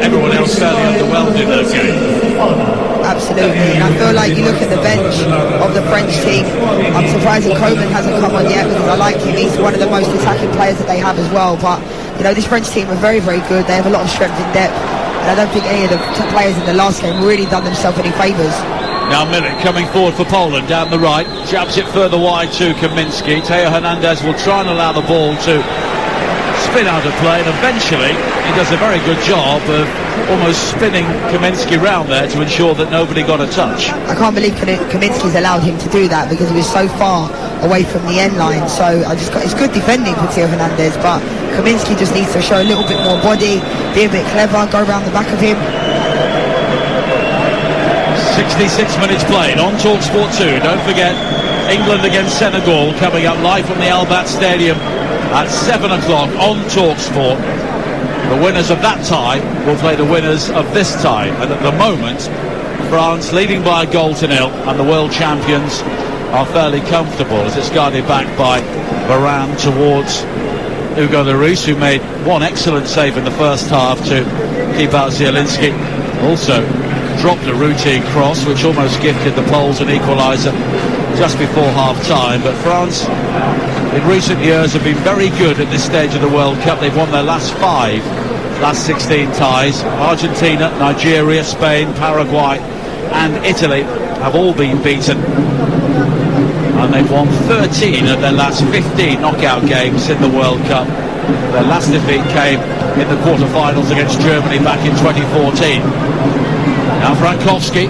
everyone else fairly underwhelmed in that game. Absolutely, and I feel like you look at the bench of the French team, I'm surprised that Coman hasn't come on yet, because I like him. He's one of the most attacking players that they have as well. But you know, this French team are very, very good. They have a lot of strength in depth, and I don't think any of the players in the last game really done themselves any favours. Now Milik coming forward for Poland down the right, jabs it further wide to Kaminski. Theo Hernandez will try and allow the ball to spin out of play, and eventually he does a very good job of almost spinning Kaminski round there to ensure that nobody got a touch. I can't believe Kaminski's allowed him to do that, because he was so far away from the end line. So it's good defending for Theo Hernandez, but Kaminski just needs to show a little bit more body, be a bit clever, go around the back of him. 66 minutes played on TalkSport 2. Don't forget, England against Senegal coming up live from the Al Bayt Stadium at 7 o'clock on TalkSport. The winners of that tie will play the winners of this tie, and at the moment France leading by a goal to nil, and the world champions are fairly comfortable as it's guided back by Varane towards Hugo Lloris, who made one excellent save in the first half to keep out Zielinski. Also dropped a routine cross which almost gifted the Poles an equaliser just before half-time. But France in recent years have been very good at this stage of the World Cup. They've won their last 16 ties. Argentina, Nigeria, Spain, Paraguay and Italy have all been beaten, and they've won 13 of their last 15 knockout games in the World Cup. Their last defeat came in the quarter-finals against Germany back in 2014. Now Frankowski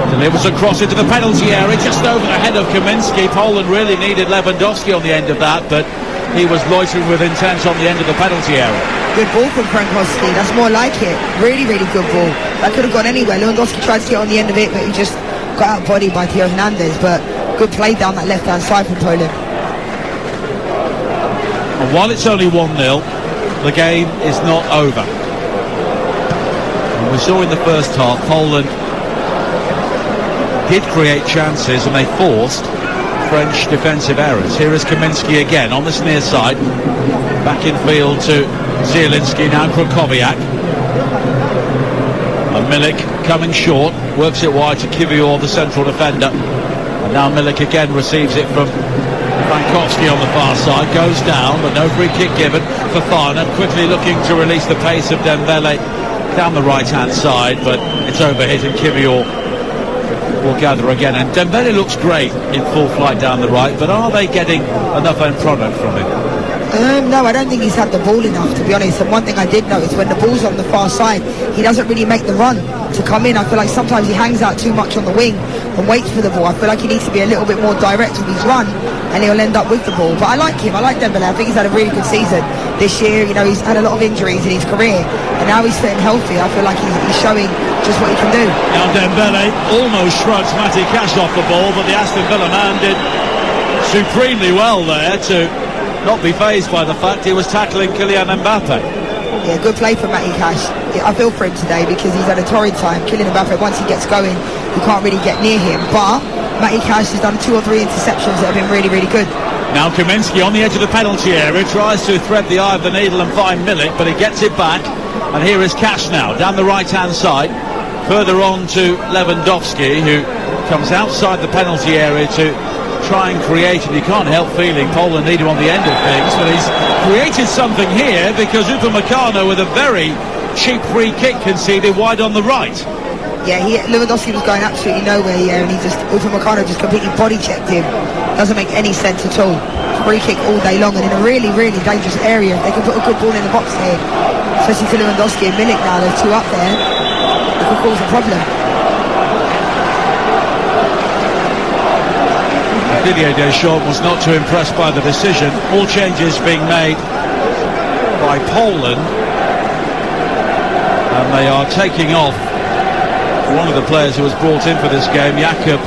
delivers a cross into the penalty area, just over the head of Kaminski. Poland really needed Lewandowski on the end of that, but he was loitering with intent on the end of the penalty area. Good ball from Frankowski, that's more like it. Really, really good ball. That could have gone anywhere. Lewandowski tried to get on the end of it, but he just got out-bodied by Theo Hernandez. But good play down that left-hand side from Poland. And while it's only 1-0, the game is not over. And we saw in the first half, Poland did create chances and they forced French defensive errors. Here is Kaminski again on this near side. Back in field to Zielinski, now Krokowiak. And Milik coming short, works it wide to Kivior, the central defender. And now Milik again receives it from Frankowski on the far side, goes down, but no free kick given. Fofana quickly looking to release the pace of Dembele down the right-hand side, but it's overhit and Kivior will gather again. And Dembele looks great in full flight down the right, but are they getting enough end product from him? No, I don't think he's had the ball enough, to be honest. And one thing I did notice, when the ball's on the far side, he doesn't really make the run to come in. I feel like sometimes he hangs out too much on the wing and waits for the ball. I feel like he needs to be a little bit more direct with his run, and he'll end up with the ball. But I like him, I like Dembele. I think he's had a really good season this year. You know, he's had a lot of injuries in his career, and now he's fitting healthy. I feel like he's showing just what he can do. Now Dembele almost shrugs Matty Cash off the ball, but the Aston Villa man did supremely well there to not be fazed by the fact he was tackling Kylian Mbappe. Yeah, good play for Matty Cash. I feel for him today because he's had a torrid time. Kylian Mbappe, once he gets going, you can't really get near him. But Matty Cash has done 2 or 3 interceptions that have been really, really good. Now Kaminski on the edge of the penalty area tries to thread the eye of the needle and find Milik, but he gets it back. And here is Cash now down the right-hand side, further on to Lewandowski, who comes outside the penalty area to try and create, and you can't help feeling Poland need him on the end of things, but he's created something here because Upamecano with a very, cheap free kick conceded wide on the right. Yeah, Lewandowski was going absolutely nowhere here, and Upamecano just completely body checked him. Doesn't make any sense at all. Free kick all day long, and in a really, really dangerous area. They can put a good ball in the box here, especially to Lewandowski and Milik now. There's two up there. It could cause a problem. Didier Deschamps was not too impressed by the decision. All changes being made by Poland, and they are taking off one of the players who was brought in for this game, Jakub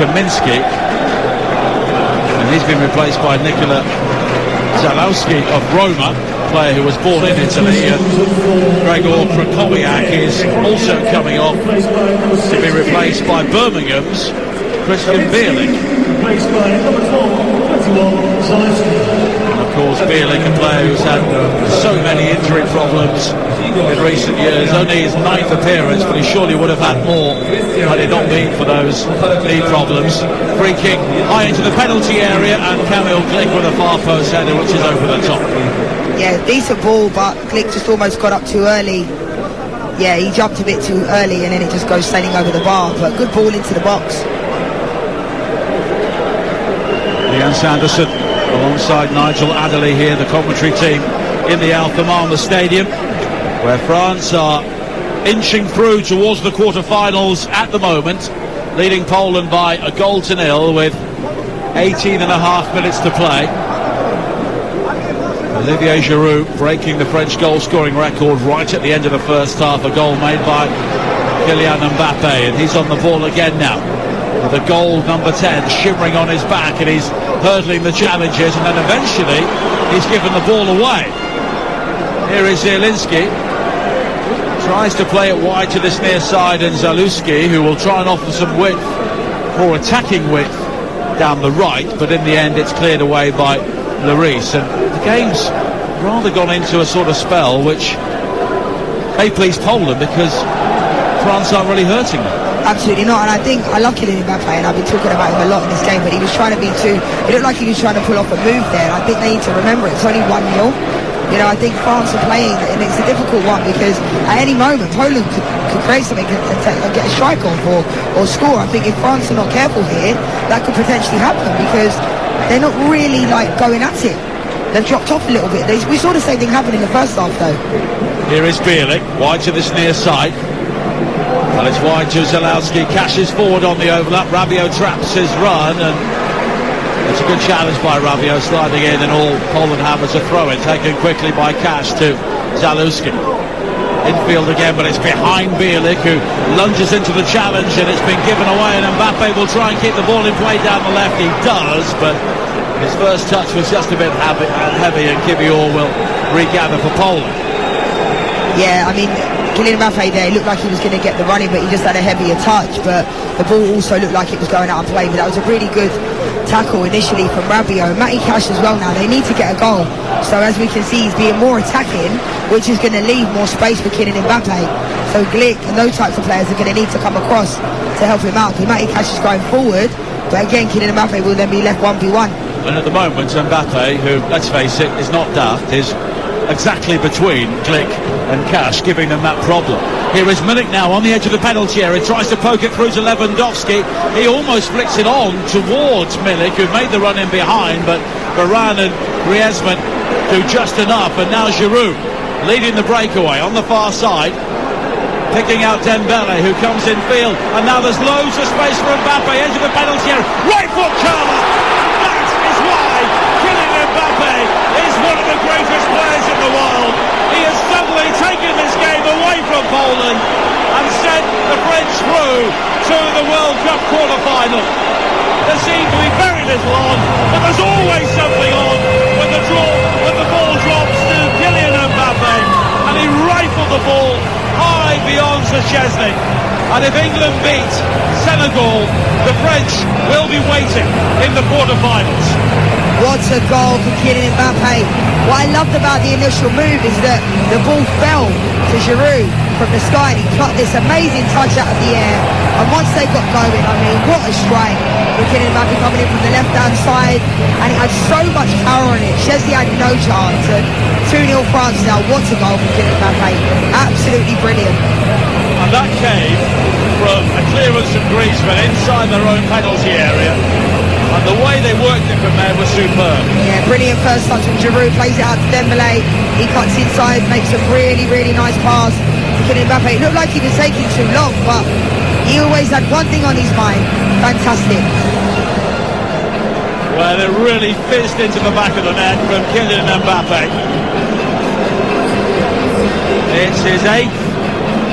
Kaminski, and he's been replaced by Nikola Zalewski of Roma, player who was born in Italy, and Gregor Krakowiak is also coming off to be replaced by Birmingham's Christian Bielik. And of course Bielik, a player who's had so many injury problems in recent years, only his 9th appearance, but he surely would have had more had it not been for those knee problems. Free kick high into the penalty area, and Kamil Glik with a far post header which is over the top. Yeah, decent ball, but Glik just almost got up too early. Yeah, he jumped a bit too early and then it just goes sailing over the bar, but good ball into the box. Ian Sanderson alongside Nigel Adderley here, the commentary team in the Al Thamama Stadium, where France are inching through towards the quarter-finals at the moment, leading Poland by 1-0 with 18.5 minutes to play. Olivier Giroud breaking the French goal-scoring record right at the end of the first half, a goal made by Kylian Mbappe, and he's on the ball again now, with a goal number 10 shimmering on his back, and he's hurdling the challenges, and then eventually he's given the ball away. Here is Zielinski, tries to play it wide to this near side, and Zalewski, who will try and offer some width, or attacking width, down the right, but in the end it's cleared away by Lloris, and the game's rather gone into a sort of spell which may please Poland, because France aren't really hurting them. Absolutely not, and I think I love Kylian Mbappe, and I've been talking about him a lot in this game, but he was trying to be too, it looked like he was trying to pull off a move there, and I think they need to remember it's only 1-0. You know, I think France are playing, and it's a difficult one, because at any moment Poland could create something and get a strike off or score. I think if France are not careful here, that could potentially happen, because they're not really like going at it. They've dropped off a little bit. We saw the same thing happen in the first half though. Here is Bielik, wide to this near side. Well, it's wide to Zalewski, cashes forward on the overlap. Rabiot traps his run, and it's a good challenge by Rabiot, sliding in, and all Poland have as a throw-in, taken quickly by Cash to Zalewski. Infield again, but it's behind Bielik, who lunges into the challenge, and it's been given away, and Mbappe will try and keep the ball in play down the left. He does, but his first touch was just a bit heavy, and Kivior will regather for Poland. Yeah, I mean, Kylian Mbappe there, it looked like he was going to get the running, but he just had a heavier touch, but the ball also looked like it was going out of play, but that was a really good tackle initially from Rabiot. Matty Cash as well now, they need to get a goal, so as we can see he's being more attacking, which is going to leave more space for Kylian Mbappe, so Glik and those types of players are going to need to come across to help him out, because Matty Cash is going forward, but again Kylian Mbappe will then be left 1v1. And at the moment Mbappe, who, let's face it, is not daft, is exactly between Glik and Cash, giving them that problem. Here is Milik now on the edge of the penalty area, tries to poke it through to Lewandowski. He almost flicks it on towards Milik, who made the run in behind, but Varane and Griezmann do just enough, and now Giroud leading the breakaway on the far side, picking out Dembele, who comes in field, and now there's loads of space for Mbappe, edge of the penalty area, right foot curler. That is why Kylian Mbappe is one of the greatest players in the world. He has suddenly taken this game away from Poland and sent the French through to the World Cup quarter-final. There seems to be very little on, but there's always something on when the ball drops to Kylian Mbappe, and he rifled the ball high beyond Szczesny. And if England beat Senegal, the French will be waiting in the quarter-finals. What a goal for Kylian Mbappe. What I loved about the initial move is that the ball fell to Giroud from the sky, and he cut this amazing touch out of the air, And once they got going, I mean, what a strike. With Kylian Mbappe coming in from the left-hand side, and it had so much power in it. Chesney had no chance, and 2-0 France now. What a goal from Kylian Mbappe. Absolutely brilliant. And that came from a clearance from Griezmann inside their own penalty area. And the way they worked it from there was superb. Yeah, brilliant first touch from Giroud, plays it out to Dembele. He cuts inside, makes a really, really nice pass to Kylian Mbappe. It looked like he was taking too long, but he always had one thing on his mind. Fantastic. Well, it really fizzed into the back of the net from Kylian Mbappe. It's his 8th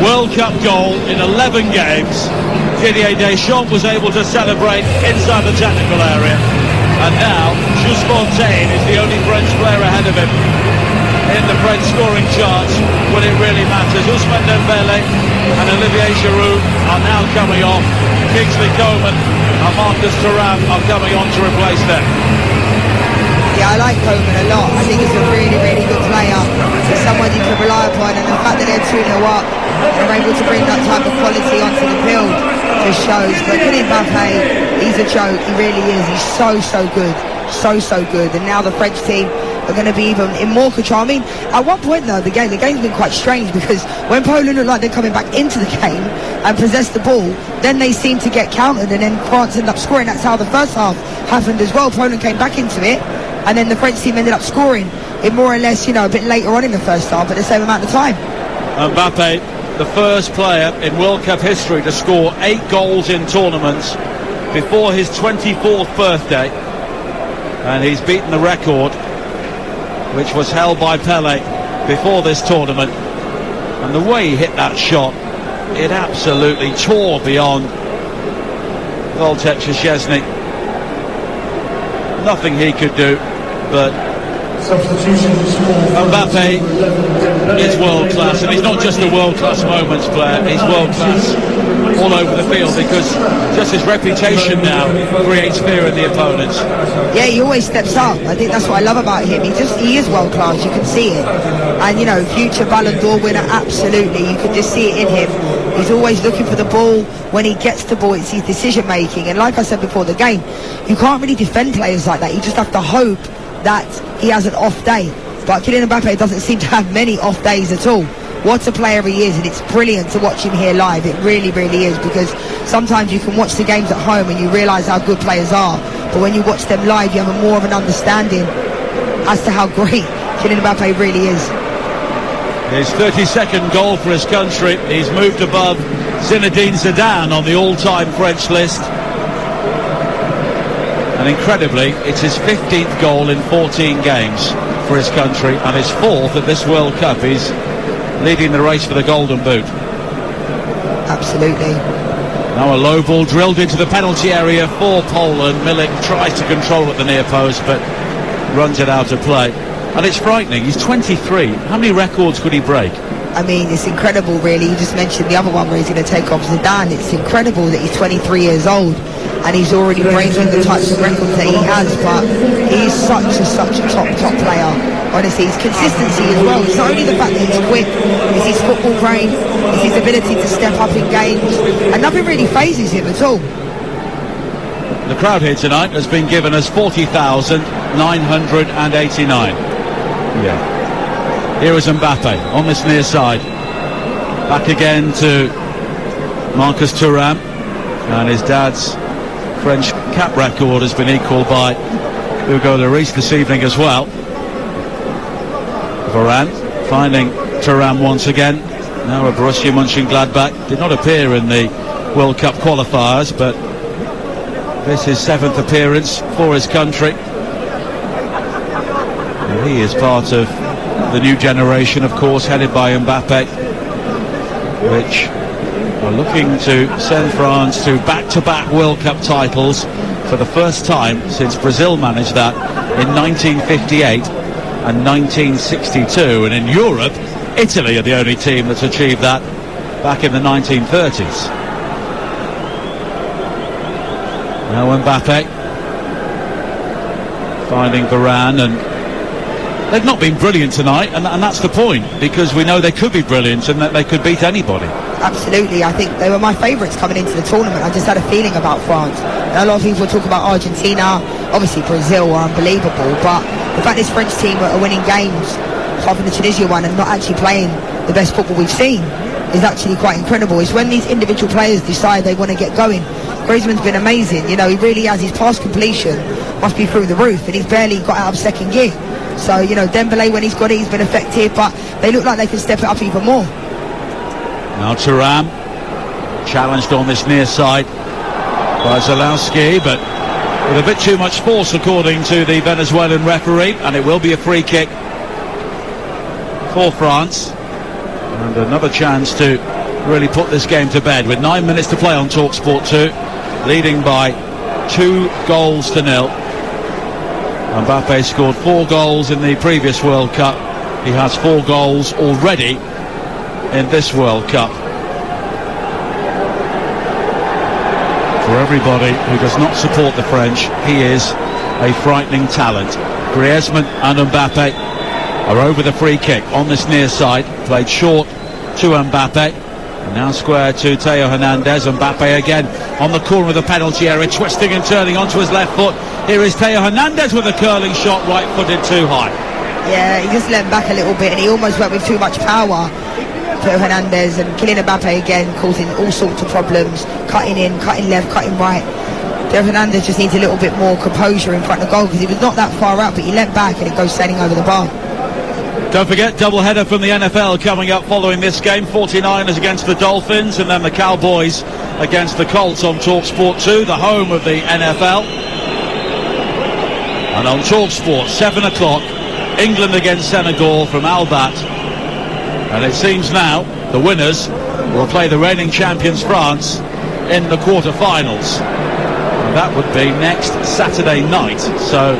World Cup goal in 11 games. Didier Deschamps was able to celebrate inside the technical area. And now, Just Fontaine is the only French player ahead of him in the French scoring charts when it really matters. Ousmane Dembele and Olivier Giroud are now coming off. Kingsley Coman and Marcus Thuram are coming on to replace them. Yeah, I like Coman a lot. I think he's a really, really good player. He's someone you can rely upon, and the fact that they're 2-0 up, they're able to bring that type of quality onto the field just shows. But Kylian Mbappe, he's a joke. He really is. He's so good. So good. And now the French team are going to be even in more control. I mean, at one point though, the game's been quite strange, because when Poland looked like they're coming back into the game and possess the ball, then they seem to get countered, and then France ended up scoring. That's how the first half happened as well. Poland came back into it, and then the French team ended up scoring it more or less, a bit later on in the first half, at the same amount of time. Mbappe, the first player in World Cup history to score 8 goals in tournaments before his 24th birthday, and he's beaten the record which was held by Pelé before this tournament. And the way he hit that shot, it absolutely tore beyond Wojciech Szczesny. Nothing he could do, but Mbappe is world class, and he's not just a world class moments player, he's world class all over the field, because just his reputation now creates fear in the opponents. Yeah, he always steps up. I think that's what I love about him. He is world class, you can see it. And future Ballon d'Or winner, absolutely, you can just see it in him. He's always looking for the ball. When he gets the ball, it's his decision making, and like I said before the game, you can't really defend players like that. You just have to hope that he has an off day. But Kylian Mbappe doesn't seem to have many off days at all. What a player he is, and it's brilliant to watch him here live. It really, really is, because sometimes you can watch the games at home and you realise how good players are, but when you watch them live, you have more of an understanding as to how great Kylian Mbappe really is. His 32nd goal for his country. He's moved above Zinedine Zidane on the all-time French list. And incredibly, it's his 15th goal in 14 games for his country, and his 4th at this World Cup. He's leading the race for the Golden Boot. Absolutely. Now a low ball drilled into the penalty area for Poland. Milik tries to control at the near post, but runs it out of play. And it's frightening. He's 23. How many records could he break? I mean, it's incredible, really. You just mentioned the other one where he's going to take off Zidane. It's incredible that he's 23 years old and he's already breaking the types of records that he has. But he's such a top player. Honestly, his consistency as well. It's not only the fact that he's quick, it's his football brain, it's his ability to step up in games, and nothing really phases him at all. The crowd here tonight has been given as 40,989. Yeah. Here is Mbappe on this near side. Back again to Marcus Thuram, and his dad's French cap record has been equalled by Hugo Lloris this evening as well. Varane finding Thuram once again. Now a Borussia Mönchengladbach. Did not appear in the World Cup qualifiers, but this is 7th appearance for his country. And he is part of the new generation, of course, headed by Mbappe, which are looking to send France to back-to-back World Cup titles for the first time since Brazil managed that in 1958 and 1962. And in Europe, Italy are the only team that's achieved that back in the 1930s. Now Mbappe finding Varane, and they've not been brilliant tonight, and that's the point, because we know they could be brilliant and that they could beat anybody. Absolutely. I think they were my favourites coming into the tournament. I just had a feeling about France. And a lot of people talk about Argentina. Obviously Brazil are unbelievable, but the fact this French team are winning games, apart from the Tunisia one, and not actually playing the best football we've seen is actually quite incredible. It's when these individual players decide they want to get going. Griezmann's been amazing. You know, he really has. His pass completion must be through the roof, and he's barely got out of second gear. So, you know, Dembele, when he's got it, he's been effective, but they look like they can step it up even more. Now Thuram, challenged on this near side by Zalewski, but with a bit too much force according to the Venezuelan referee, and it will be a free kick for France. And another chance to really put this game to bed with 9 minutes to play on TalkSport 2, leading by 2-0. Mbappe scored 4 goals in the previous World Cup. He has 4 goals already in this World Cup. For everybody who does not support the French, he is a frightening talent. Griezmann and Mbappe are over the free kick on this near side, played short to Mbappe, and now square to Theo Hernandez. Mbappe again on the corner of the penalty area, twisting and turning onto his left foot. Here is Theo Hernandez with a curling shot, right-footed too high. Yeah, he just let back a little bit, and he almost went with too much power. Theo Hernandez, and Kylian Mbappe again causing all sorts of problems, cutting in, cutting left, cutting right. Theo Hernandez just needs a little bit more composure in front of goal, because he was not that far out, but he leant back and it goes sailing over the bar. Don't forget, doubleheader from the NFL coming up following this game. 49ers against the Dolphins, and then the Cowboys against the Colts on TalkSport 2, the home of the NFL. And on TalkSport, 7 o'clock, England against Senegal from Albat. And it seems now the winners will play the reigning champions France in the quarter-finals. And that would be next Saturday night. So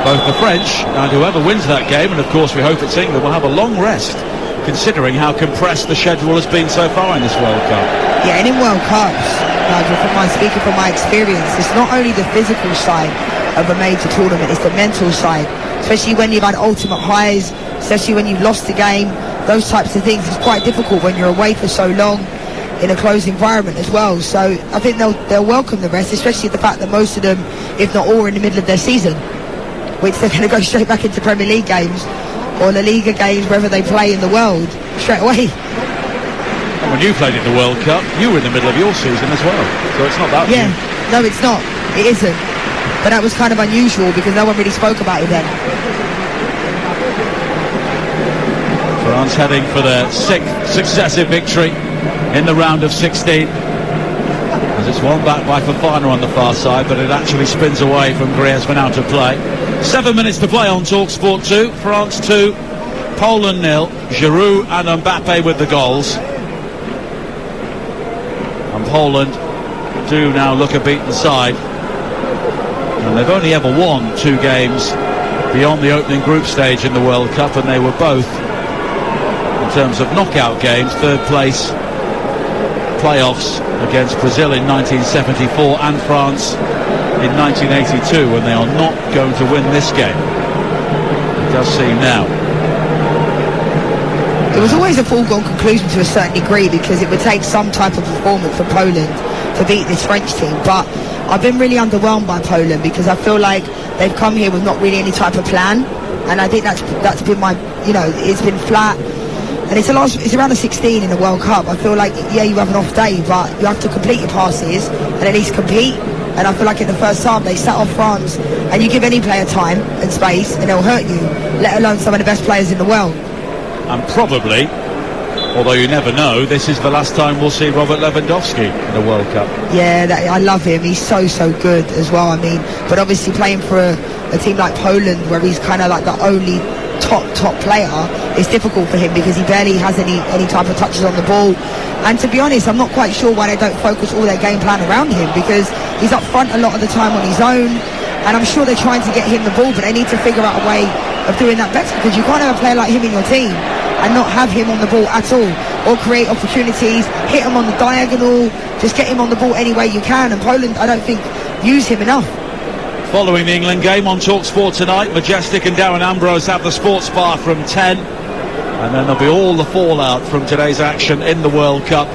both the French and whoever wins that game, and of course we hope it's England, will have a long rest, considering how compressed the schedule has been so far in this World Cup. Yeah, and in World Cups, Nigel, speaking from my experience, it's not only the physical side of a major tournament, it's the mental side, especially when you've had ultimate highs, especially when you've lost the game. Those types of things, it's quite difficult when you're away for so long in a closed environment as well. So I think they'll welcome the rest, especially the fact that most of them, if not all, are in the middle of their season, which they're going to go straight back into Premier League games or La Liga games, wherever they play in the world, straight away. And when you played in the World Cup, you were in the middle of your season as well, so it's not that new. No, it's not. It isn't. But that was kind of unusual because no one really spoke about it then. France heading for their 6th successive victory in the round of 16. As it's won back by Fofana on the far side, but it actually spins away from Griezmann out of play. 7 minutes to play on TalkSport 2. France 2, Poland 0. Giroud and Mbappe with the goals. And Poland do now look a beaten side. And they've only ever won 2 games beyond the opening group stage in the World Cup, and they were both, in terms of knockout games, third place playoffs against Brazil in 1974 and France in 1982, when they are not going to win this game. It does seem now. It was always a foregone conclusion to a certain degree, because it would take some type of performance for Poland to beat this French team. But I've been really underwhelmed by Poland, because I feel like they've come here with not really any type of plan, and I think that's been my, it's been flat. And it's around the 16 in the World Cup. I feel like, yeah, you have an off day, but you have to complete your passes and at least compete. And I feel like in the first half they sat off France, and you give any player time and space and they'll hurt you, let alone some of the best players in the world. And probably, although you never know, this is the last time we'll see Robert Lewandowski in a World Cup. Yeah, I love him. He's so good as well. I mean, but obviously playing for a team like Poland, where he's kind of like the only top player, it's difficult for him, because he barely has any type of touches on the ball. And to be honest, I'm not quite sure why they don't focus all their game plan around him, because he's up front a lot of the time on his own, and I'm sure they're trying to get him the ball, but they need to figure out a way of doing that better, because you can't have a player like him in your team and not have him on the ball at all, or create opportunities, hit him on the diagonal, just get him on the ball any way you can. And Poland, I don't think, use him enough. Following the England game on TalkSport tonight, Majestic and Darren Ambrose have the sports bar from 10. And then there'll be all the fallout from today's action in the World Cup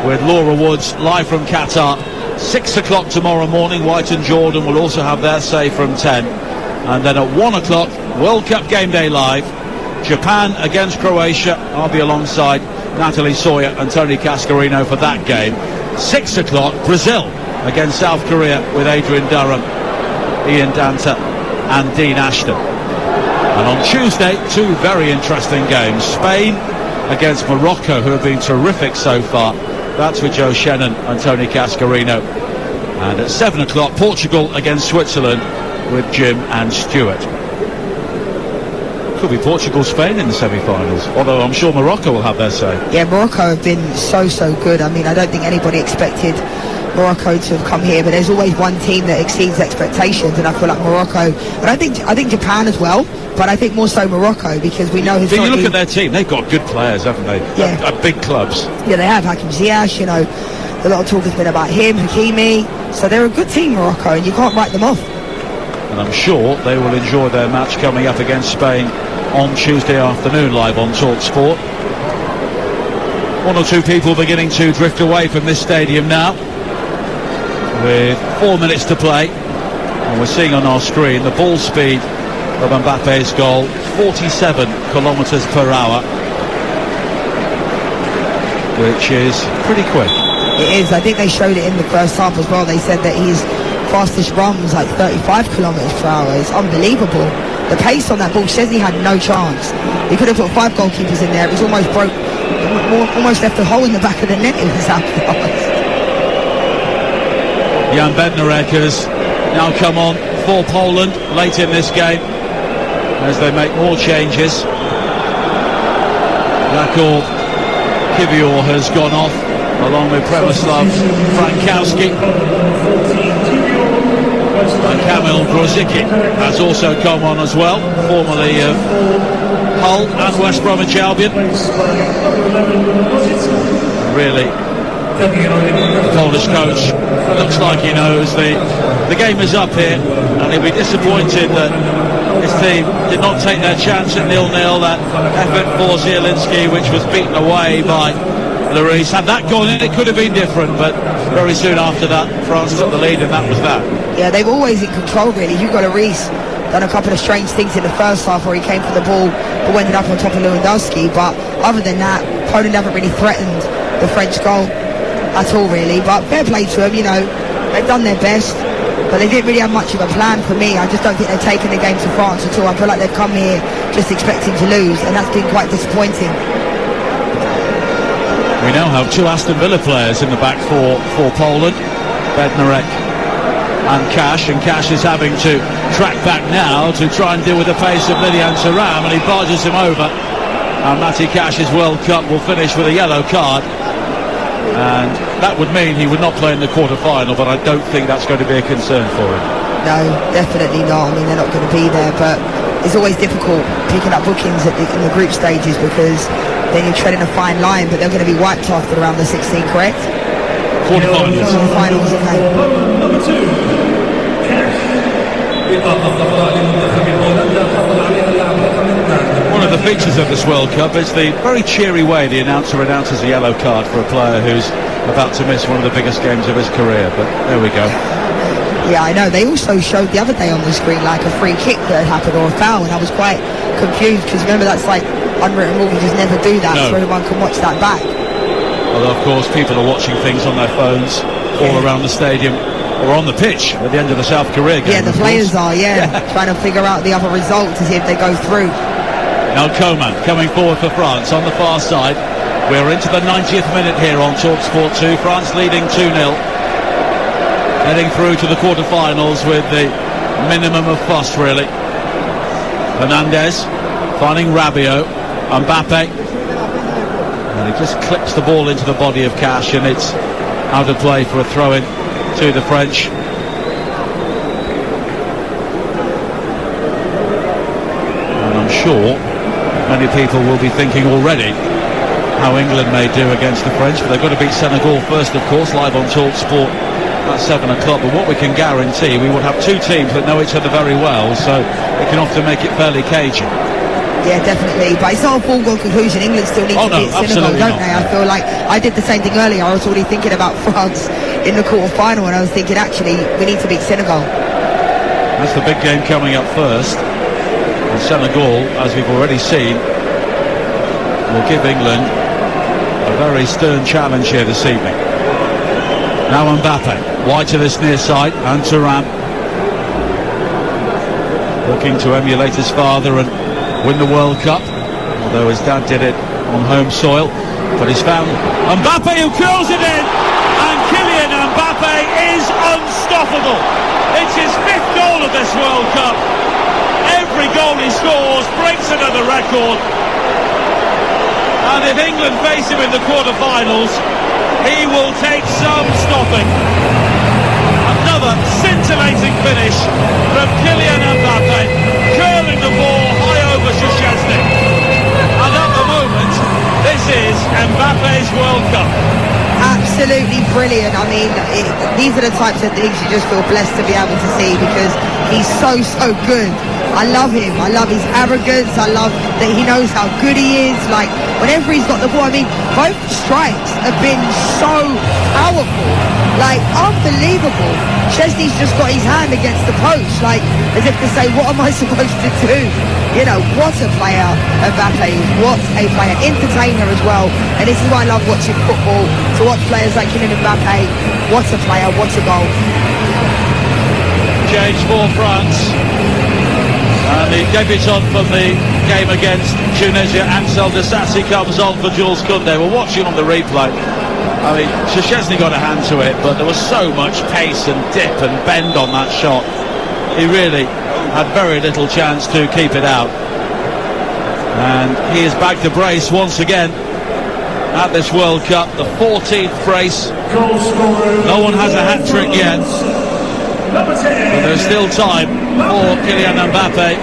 with Laura Woods live from Qatar. 6 o'clock tomorrow morning, White and Jordan will also have their say from 10. And then at 1 o'clock, World Cup Game Day Live, Japan against Croatia. I'll be alongside Natalie Sawyer and Tony Cascarino for that game. 6 o'clock, Brazil against South Korea with Adrian Durham, Ian Danta and Dean Ashton. And on Tuesday, two very interesting games. Spain against Morocco, who have been terrific so far. That's with Joe Shannon and Tony Cascarino. And at 7 o'clock, Portugal against Switzerland with Jim and Stuart. Could be Portugal-Spain in the semi-finals, although I'm sure Morocco will have their say. Yeah, Morocco have been so good. I mean, I don't think anybody expected Morocco to have come here, but there's always one team that exceeds expectations, and I feel like Morocco, but I think Japan as well, but I think more so Morocco, because we know historically... But you look at their team, they've got good players, haven't they? Yeah. At big clubs. Yeah, they have. Hakim Ziyech, you know, a lot of talk has been about him, Hakimi, so they're a good team, Morocco, and you can't write them off. And I'm sure they will enjoy their match coming up against Spain on Tuesday afternoon, live on Talk Sport. One or two people beginning to drift away from this stadium now, with 4 minutes to play, and we're seeing on our screen the ball speed of Mbappe's goal, 47 kilometres per hour, which is pretty quick. It is. I think they showed it in the first half as well. They said that his fastest run was like 35 kilometres per hour. It's unbelievable. The pace on that ball, Szczesny had no chance. He could have put 5 goalkeepers in there. It was almost almost left a hole in the back of the net. It was that fast. Jan Bednarek has now come on for Poland late in this game as they make more changes. Jakub Kiwior has gone off along with Przemysław Frankowski. And Kamil Grosicki has also come on as well, formerly of Hull and West Bromwich Albion. Really, the Polish coach looks like he knows the game is up here, and he'll be disappointed that his team did not take their chance at 0-0. That effort for Zielinski, which was beaten away by Lloris. Had that gone in, it could have been different, but very soon after that, France took the lead, and that was that. Yeah, they've always in control, really. Hugo Lloris done a couple of strange things in the first half where he came for the ball but ended up on top of Lewandowski, but other than that, Poland haven't really threatened the French goal at all, really. But fair play to them, you know, they've done their best, but they didn't really have much of a plan for me. I just don't think they've taken the game to France at all. I feel like they've come here just expecting to lose, and that's been quite disappointing. We now have two Aston Villa players in the back for Poland, Bednarek and Cash is having to track back now to try and deal with the pace of Lilian Thuram, and he barges him over, and Matty Cash's World Cup will finish with a yellow card, and that would mean he would not play in the quarter-final, but I don't think that's going to be a concern for him. No, definitely not. I mean, they're not going to be there, but it's always difficult picking up bookings in the group stages, because then you're treading a fine line, but they're going to be wiped after around the 16, correct? Quarter-finals, okay. Number 2. One of the features of this World Cup is the very cheery way the announcer announces a yellow card for a player who's about to miss one of the biggest games of his career, but there we go. Yeah, I know. They also showed the other day on the screen like a free kick that had happened or a foul, and I was quite confused, because remember, that's like unwritten rule, you just never do that, so everyone can watch that back. Although, of course, people are watching things on their phones all around the stadium, or on the pitch at the end of the South Korea game. Yeah, the players are, trying to figure out the other result to see if they go through. Now Coman coming forward for France on the far side. We're into the 90th minute here on TalkSport 2. France leading 2-0. Heading through to the quarter-finals with the minimum of fuss, really. Hernandez finding Rabiot. Mbappe. And he just clips the ball into the body of Cash, and it's out of play for a throw-in to the French. And I'm sure many people will be thinking already how England may do against the French, but they've got to beat Senegal first, of course, live on TalkSport at 7 o'clock. But what we can guarantee, we will have two teams that know each other very well, so it can often make it fairly cagey. Yeah, definitely. But it's not a foregone conclusion. England still need to beat Senegal, don't they? I feel like I did the same thing earlier. I was already thinking about France in the quarter-final, and I was thinking, actually, we need to beat Senegal. That's the big game coming up first. And Senegal, as we've already seen, will give England a very stern challenge here this evening. Now Mbappe, wide to this near side, and Thuram looking to emulate his father and win the World Cup, although his dad did it on home soil. But he's found Mbappe, who curls it in, and Kylian Mbappe is unstoppable. It's his 5th goal of this World Cup. Every goal he scores breaks another record. And if England face him in the quarter-finals, he will take some stopping. Another scintillating finish from Kylian Mbappe, curling the ball high over Szczesny. And at the moment, this is Mbappe's World Cup. Absolutely brilliant. I mean, these are the types of things you just feel blessed to be able to see, because he's so good. I love him. I love his arrogance. I love that he knows how good he is. Like, whenever he's got the ball, I mean, both strikes have been so powerful. Like, unbelievable. Szczesny's just got his hand against the post, like, as if to say, what am I supposed to do? You know, what a player Mbappe is. What a player. Entertainer as well. And this is why I love watching football, to watch players like Kylian Mbappe. What a player. What a goal. Change for France. And the debutant from the game against Tunisia, Ansel Disasi, comes on for Jules Koundé. We're watching on the replay. I mean, Szczesny got a hand to it, but there was so much pace and dip and bend on that shot. He really had very little chance to keep it out. And he is back to brace once again at this World Cup, the 14th brace. No one has a hat-trick yet. But there's still time for Kylian Mbappe. In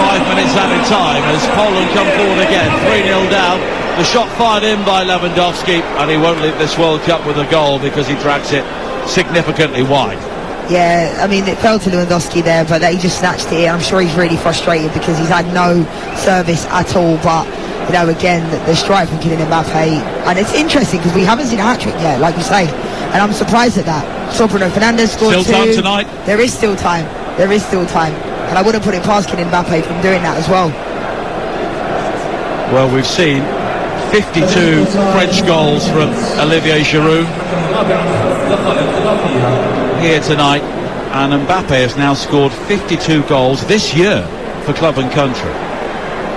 5 minutes added time as Poland come forward again, 3-0 down. The shot fired in by Lewandowski, and he won't leave this World Cup with a goal because he drags it significantly wide. Yeah, I mean, it fell to Lewandowski there, but he just snatched it in. I'm sure he's really frustrated because he's had no service at all. But, you know, again, the strike from Kylian Mbappe, and it's interesting because we haven't seen a hat-trick yet, like you say, and I'm surprised at that. Saw Bruno Fernandes scored Still time 2. tonight. There is still time. There is still time. And I wouldn't put it past Kylian Mbappe from doing that as well. Well, we've seen 52 French goals from Olivier Giroud here tonight, and Mbappe has now scored 52 goals this year for club and country.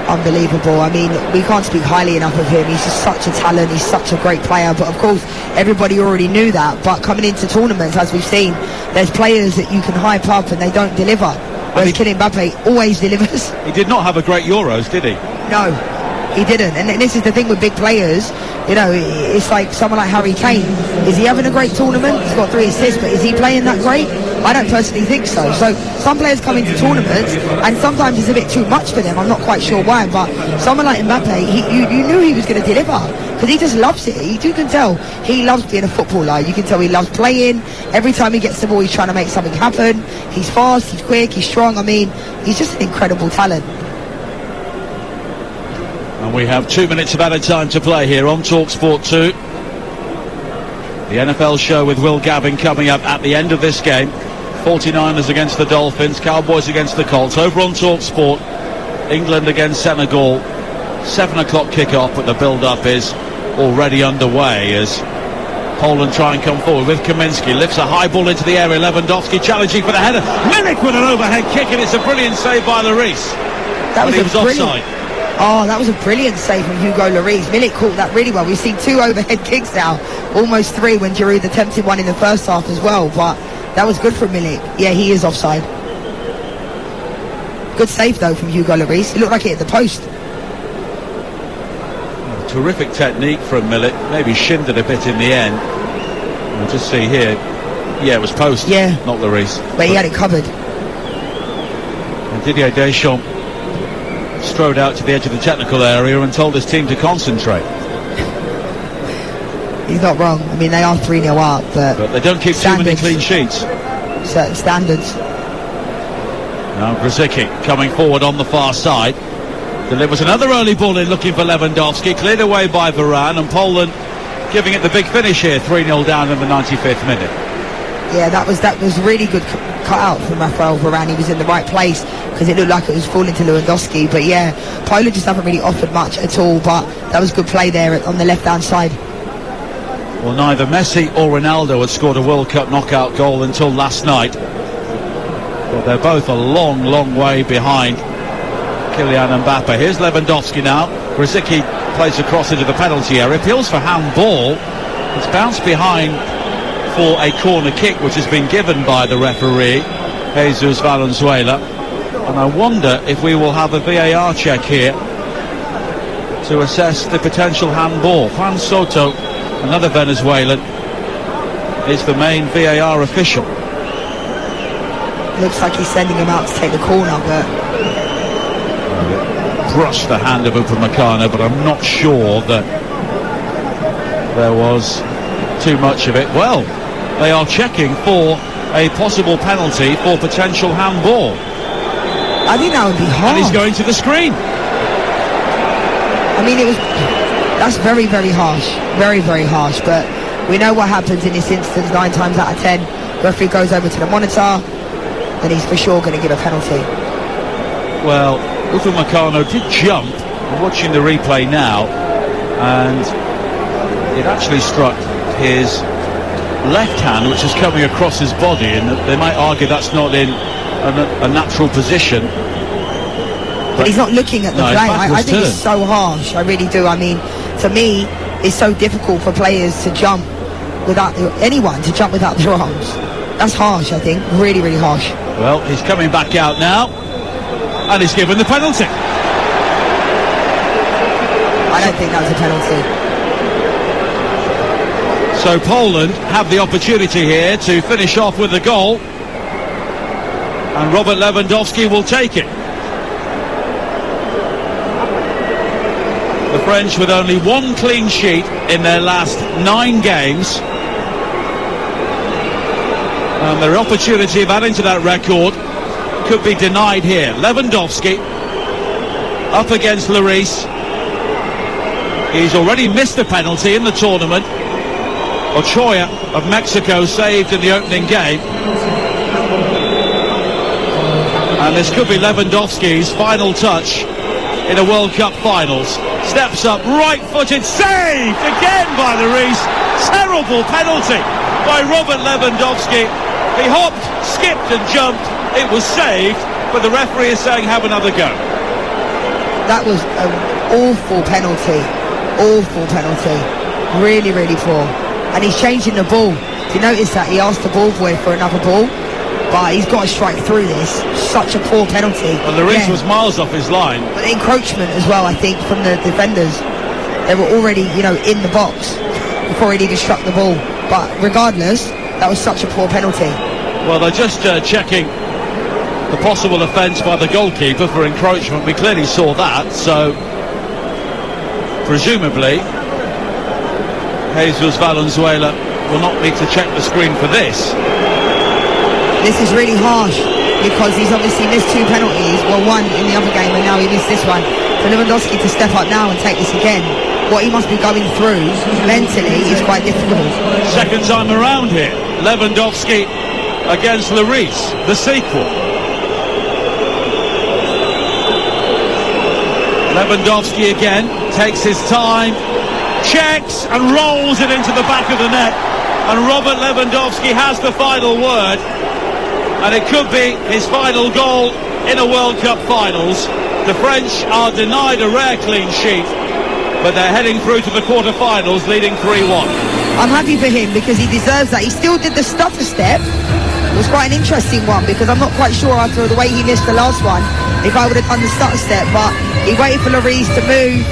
Unbelievable. I mean, we can't speak highly enough of him. He's just such a talent. He's such a great player. But of course, everybody already knew that. But coming into tournaments, as we've seen, there's players that you can hype up and they don't deliver. Whereas Kylian Mbappe always delivers. He did not have a great Euros, did he? No, he didn't. And this is the thing with big players. You know, it's like someone like Harry Kane. Is he having a great tournament? He's got 3 assists, but is he playing that great? I don't personally think so. So some players come into tournaments and sometimes it's a bit too much for them. I'm not quite sure why, but someone like Mbappe, you knew he was going to deliver because he just loves it. You can tell he loves being a footballer. You can tell he loves playing. Every time he gets the ball, he's trying to make something happen. He's fast, he's quick, he's strong. I mean, he's just an incredible talent. And we have 2 minutes of added time to play here on TalkSport 2. The NFL show with Will Gavin coming up at the end of this game. 49ers against the Dolphins, Cowboys against the Colts. Over on TalkSport, England against Senegal. 7 o'clock kickoff, but the build-up is already underway as Poland try and come forward with Kamiński. Lifts a high ball into the area. Lewandowski challenging for the header. Milik with an overhead kick, and it's a brilliant save by Lloris. That was brilliant. Offside. Oh, that was a brilliant save from Hugo Lloris. Milik caught that really well. We've seen 2 overhead kicks now, almost 3 when Giroud attempted one in the first half as well. But that was good from Milik. Yeah, he is offside. Good save though from Hugo Lloris. It looked like it hit the post. Terrific technique from Milik. Maybe shinned it a bit in the end. We'll just see here. Yeah, it was post. Yeah, not Lloris. But he had it covered. And Didier Deschamps strode out to the edge of the technical area and told his team to concentrate. He's not wrong. I mean, they are 3-0 up, but they don't keep standards. Too many clean sheets. Certain standards. Now Grzycki coming forward on the far side. Delivers another early ball in looking for Lewandowski. Cleared away by Varane, and Poland giving it the big finish here. 3-0 down in the 95th minute. Yeah, that was really good cut out from Rafael Varane. He was in the right place because it looked like it was falling to Lewandowski. But yeah, Poland just haven't really offered much at all. But that was good play there on the left-hand side. Well, neither Messi or Ronaldo had scored a World Cup knockout goal until last night. But they're both a long, long way behind Kylian Mbappe. Here's Lewandowski now. Grzycki plays across into the penalty area. Appeals for handball. It's bounced behind for a corner kick, which has been given by the referee, Jesus Valenzuela. And I wonder if we will have a VAR check here to assess the potential handball. Juan Soto, another Venezuelan, is the main VAR official. Looks like he's sending him out to take the corner, but brushed the hand of Upamecano, but I'm not sure that there was too much of it. Well, they are checking for a possible penalty for potential handball. I think that would be hard. And he's going to the screen. I mean, that's very, very harsh. Very, very harsh. But we know what happens in this instance 9 times out of 10. The referee goes over to the monitor, and he's for sure going to give a penalty. Well, Upamecano did jump. I'm watching the replay now, and it actually struck his left hand, which is coming across his body, and they might argue that's not in a natural position. But he's not looking at the play. I think it's so harsh. I really do. I mean, to me, it's so difficult for players to jump without anyone to jump without their arms. That's harsh, I think. Really, really harsh. Well, he's coming back out now, and he's given the penalty. I don't think that was a penalty. So Poland have the opportunity here to finish off with a goal, and Robert Lewandowski will take it. The French with only 1 clean sheet in their last 9 games, and their opportunity of adding to that record could be denied here. Lewandowski up against Lloris. He's already missed a penalty in the tournament. Ochoa of Mexico saved in the opening game. And this could be Lewandowski's final touch in a World Cup finals. Steps up, right-footed, saved again by Lloris. Terrible penalty by Robert Lewandowski. He hopped, skipped and jumped. It was saved, but the referee is saying have another go. That was an awful penalty. Awful penalty. Really, really poor. And he's changing the ball. Do you notice that? He asked the ball boy for another ball, but he's got to strike through this. Such a poor penalty. Well, Lloris was miles off his line. But encroachment as well, I think, from the defenders. They were already, in the box before he even struck the ball. But regardless, that was such a poor penalty. Well, they're just checking the possible offence by the goalkeeper for encroachment. We clearly saw that, so presumably Jesus Valenzuela will not need to check the screen for this. This is really harsh because he's obviously missed 2 penalties, well 1 in the other game, and now he missed this one. For Lewandowski to step up now and take this again, what he must be going through mentally is quite difficult. Second time around here, Lewandowski against Lloris, the sequel. Lewandowski again takes his time, checks and rolls it into the back of the net, and Robert Lewandowski has the final word, and it could be his final goal in a World Cup finals. The French are denied a rare clean sheet, but they're heading through to the quarter-finals, leading 3-1. I'm happy for him because he deserves that. He still did the stutter step. It was quite an interesting one because I'm not quite sure after the way he missed the last one if I would have done the stutter step, but he waited for Lloris to move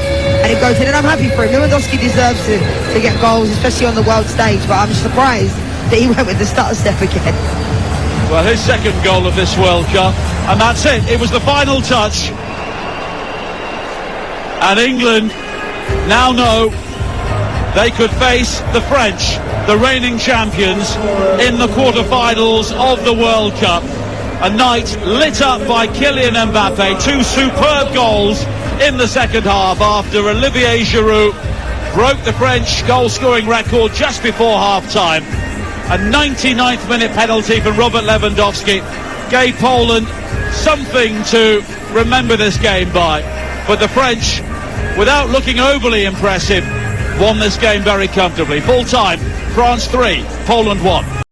and it goes in, and I'm happy for him. Lewandowski deserves to get goals, especially on the world stage, but I'm surprised that he went with the stutter step again. Well, his second goal of this World Cup, and that's it. It was the final touch. And England now know they could face the French, the reigning champions, in the quarter-finals of the World Cup. A night lit up by Kylian Mbappe. 2 superb goals in the second half after Olivier Giroud broke the French goal-scoring record just before half-time. A 99th minute penalty from Robert Lewandowski gave Poland something to remember this game by. But the French, without looking overly impressive, won this game very comfortably. Full time, France 3, Poland 1.